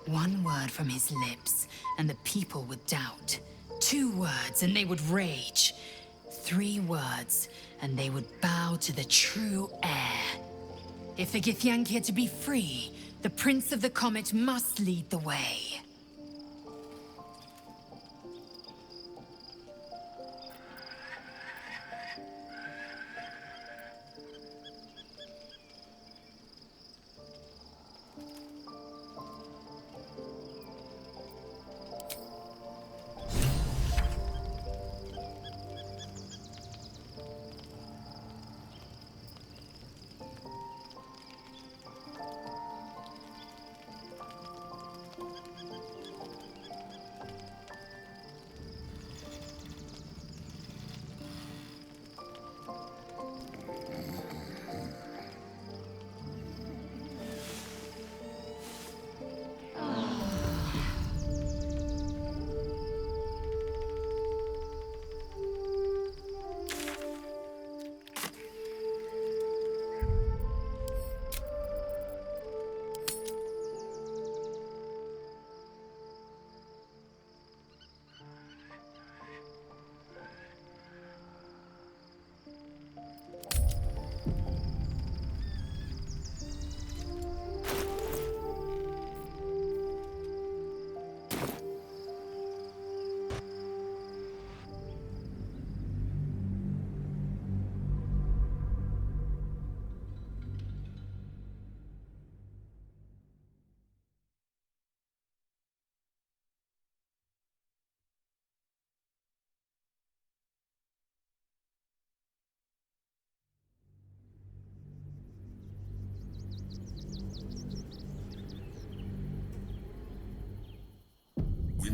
One word from his lips, and the people would doubt. 2 words, and they would rage. 3 words, and they would bow to the true heir. If the Githyanki are to be free, the Prince of the Comet must lead the way.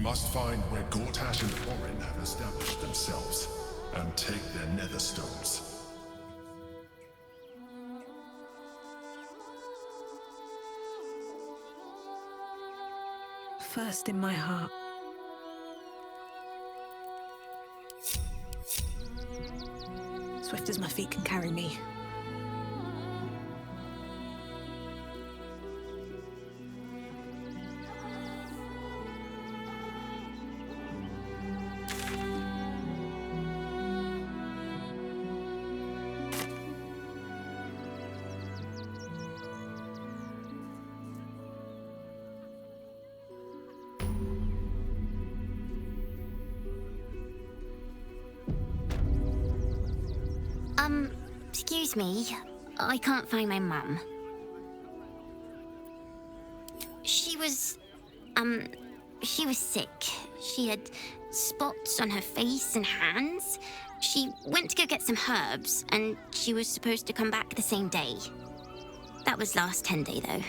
must find where Gortash and Orin have established themselves, and take their nether stones. First in my heart. Swift as my feet can carry me. Excuse me. I can't find my mum. She was sick. She had spots on her face and hands. She went to go get some herbs, and she was supposed to come back the same day. That was last 10-day, though.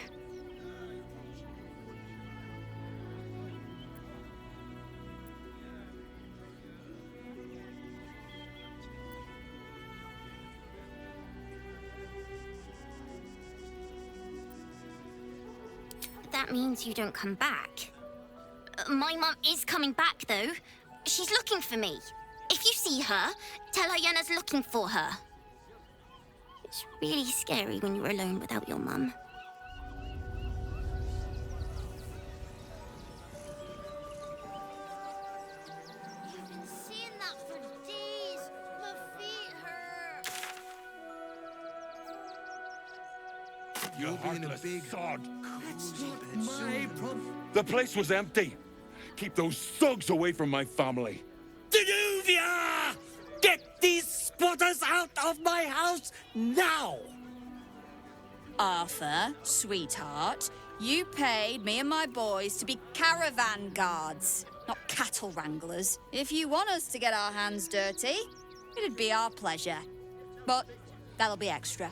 That means you don't come back. My mum is coming back, though. She's looking for me. If you see her, tell her Yenna's looking for her. It's really scary when you're alone without your mum. I've been seeing that for days. My feet hurt. You're being a big sod. That's not my problem. The place was empty. Keep those thugs away from my family. Danuvia! Get these squatters out of my house now! Arthur, sweetheart, you paid me and my boys to be caravan guards, not cattle wranglers. If you want us to get our hands dirty, it'd be our pleasure. But that'll be extra.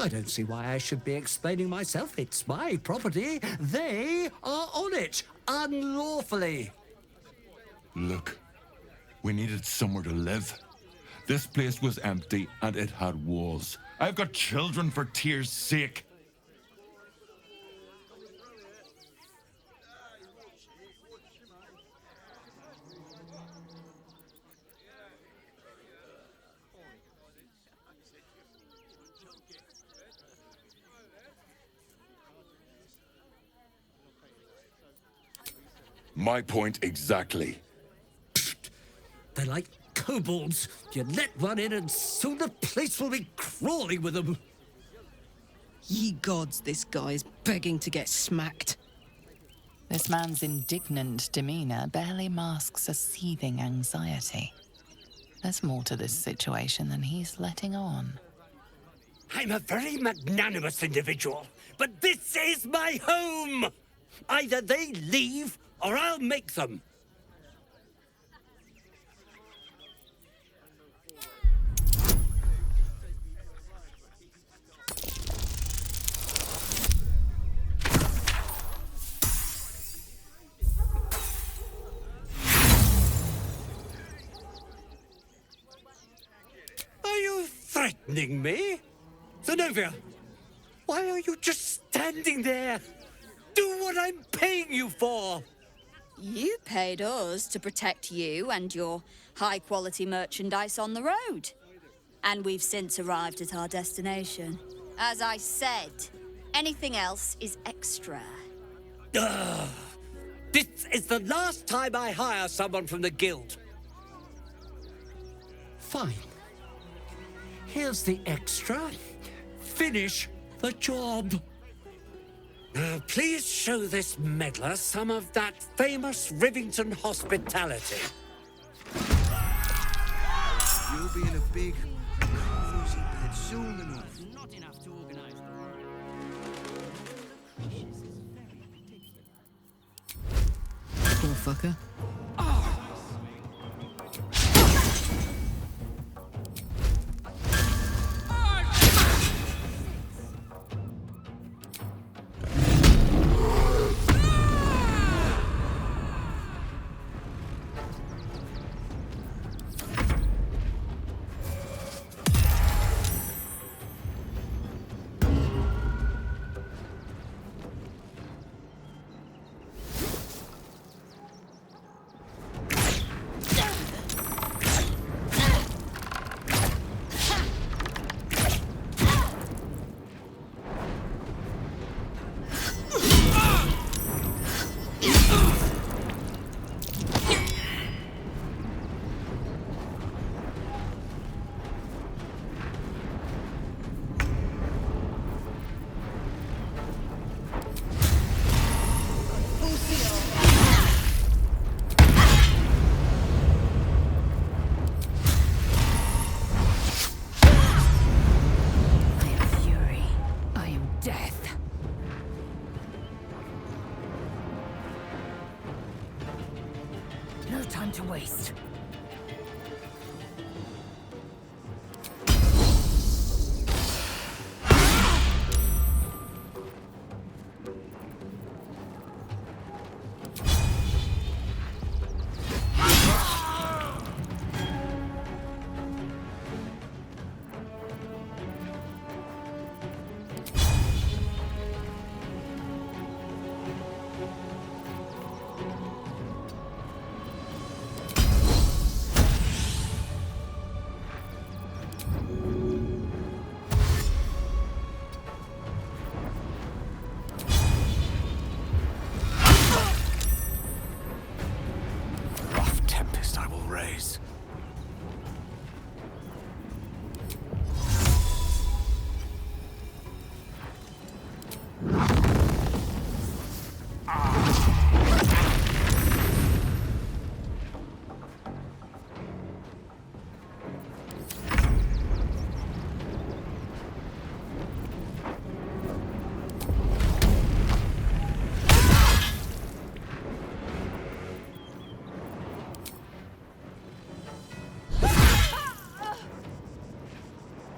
I don't see why I should be explaining myself. It's my property. They are on it, unlawfully. Look, we needed somewhere to live. This place was empty and it had walls. I've got children for tears' sake. My point exactly. They're like kobolds. You let one in and soon the place will be crawling with them. Ye gods, this guy's begging to get smacked. This man's indignant demeanor barely masks a seething anxiety. There's more to this situation than he's letting on. I'm a very magnanimous individual, but this is my home! Either they leave, or I'll make them. Are you threatening me? Zenobia, why are you just standing there? Do what I'm paying you for! You paid us to protect you and your high-quality merchandise on the road. And we've since arrived at our destination. As I said, anything else is extra. Ugh. This is the last time I hire someone from the guild. Fine. Here's the extra. Finish the job. Now, please show this meddler some of that famous Rivington hospitality. You'll be in a big, cozy bed soon enough. Not enough to organize. Poor fucker. Ah!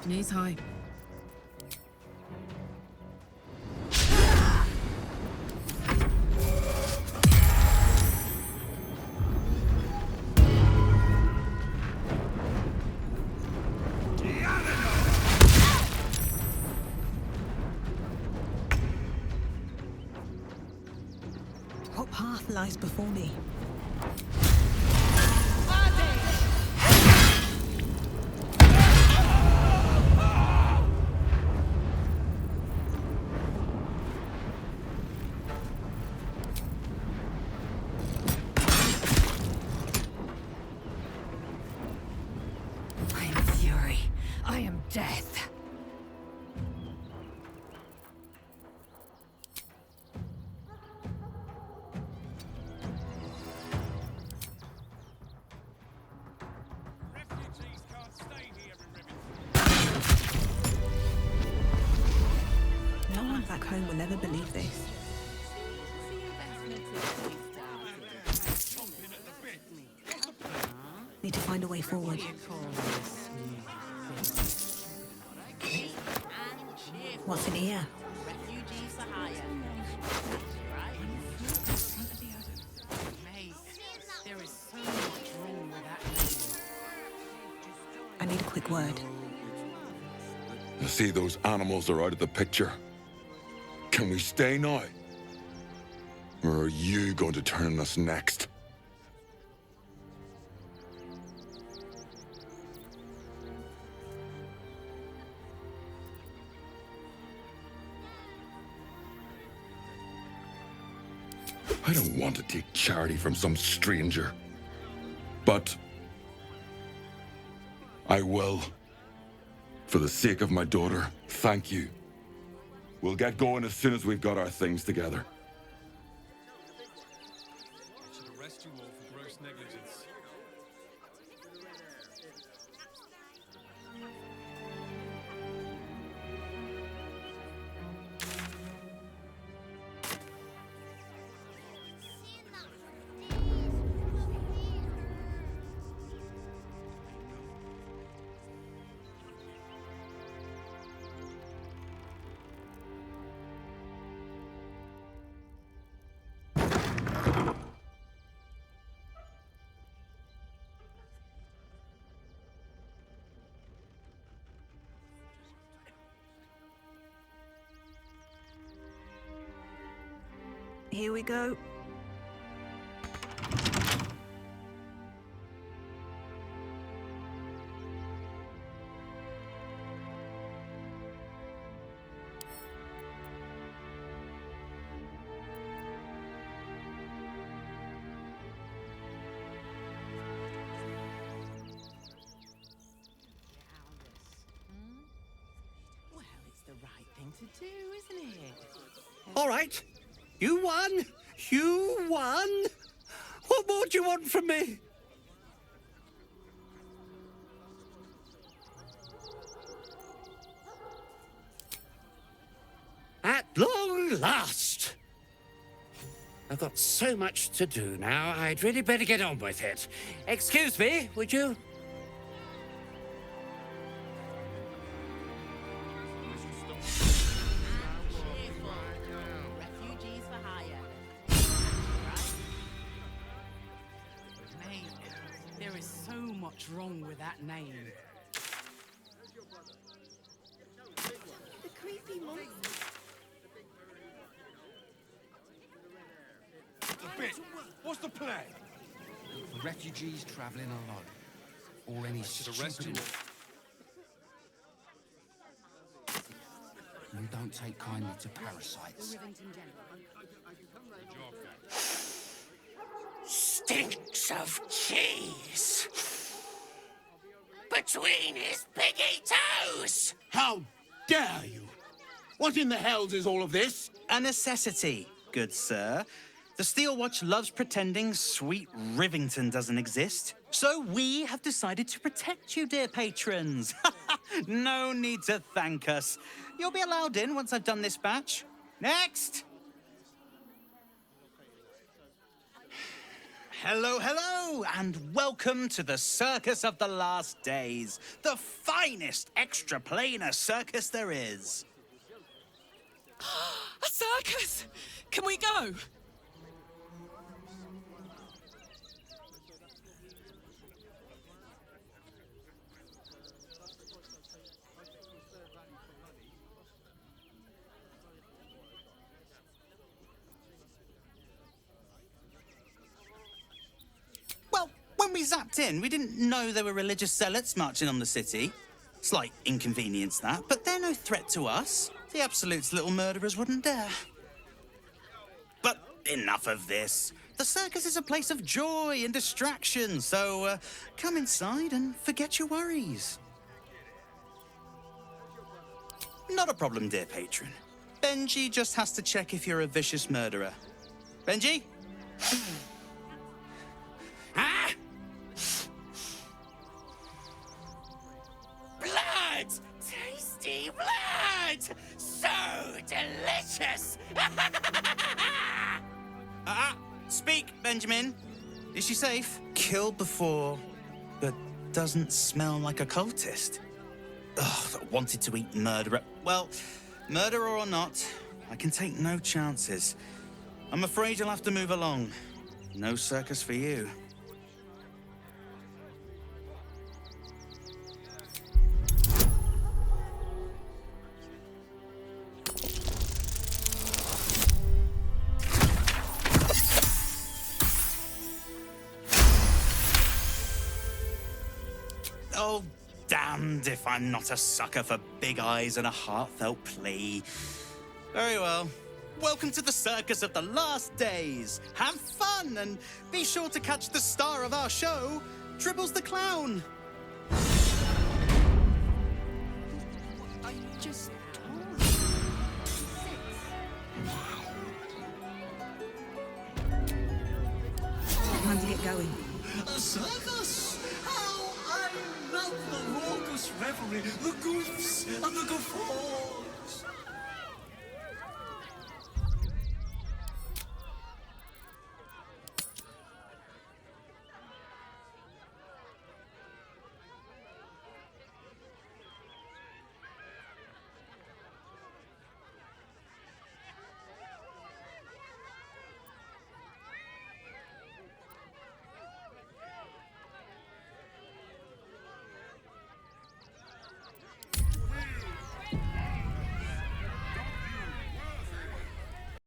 Knees high. What path lies before me? I am fury. I am death. No one back home will ever believe this. Need to find a way forward. What's in here? I need a quick word. You see, those animals are out of the picture. Can we stay now? Or are you going to turn on us next? I don't want to take charity from some stranger. But I will. For the sake of my daughter, thank you. We'll get going as soon as we've got our things together. I should arrest you all for gross negligence. Here we go. Well, it's the right thing to do, isn't it? All right. You won. You won. What more do you want from me? At long last. I've got so much to do now, I'd really better get on with it. Excuse me, would you? Refugees for hire. Mate, there is so much wrong with that name. The creepy monster. The bit. What's the plan? For refugees traveling alone, or any arrest you stupid... You don't take kindly to parasites. Stinks of cheese between his piggy toes. How dare you? What in the hells is all of this? A necessity, good sir. The Steel Watch loves pretending sweet Rivington doesn't exist. So we have decided to protect you, dear patrons. No need to thank us. You'll be allowed in once I've done this batch. Next! Hello, hello, and welcome to the Circus of the Last Days, the finest extraplanar circus there is. A circus! Can we go? Well, when we zapped in, we didn't know there were religious zealots marching on the city. Slight inconvenience, that, but they're no threat to us. The Absolute's little murderers wouldn't dare. But enough of this. The circus is a place of joy and distraction, so come inside and forget your worries. Not a problem, dear patron. Benji just has to check if you're a vicious murderer. Benji? Ah! Blood! Tasty blood! So delicious! Speak, Benjamin. Is she safe? Killed before, but doesn't smell like a cultist. Ugh, that wanted to eat murderer. Well, murderer or not, I can take no chances. I'm afraid you'll have to move along. No circus for you. Oh, damned if I'm not a sucker for big eyes and a heartfelt plea. Very well. Welcome to the Circus of the Last Days. Have fun and be sure to catch the star of our show, Dribbles the Clown. I just told Time to get going. A circus? How I love the raucous revelry, the goofs and the guffaws.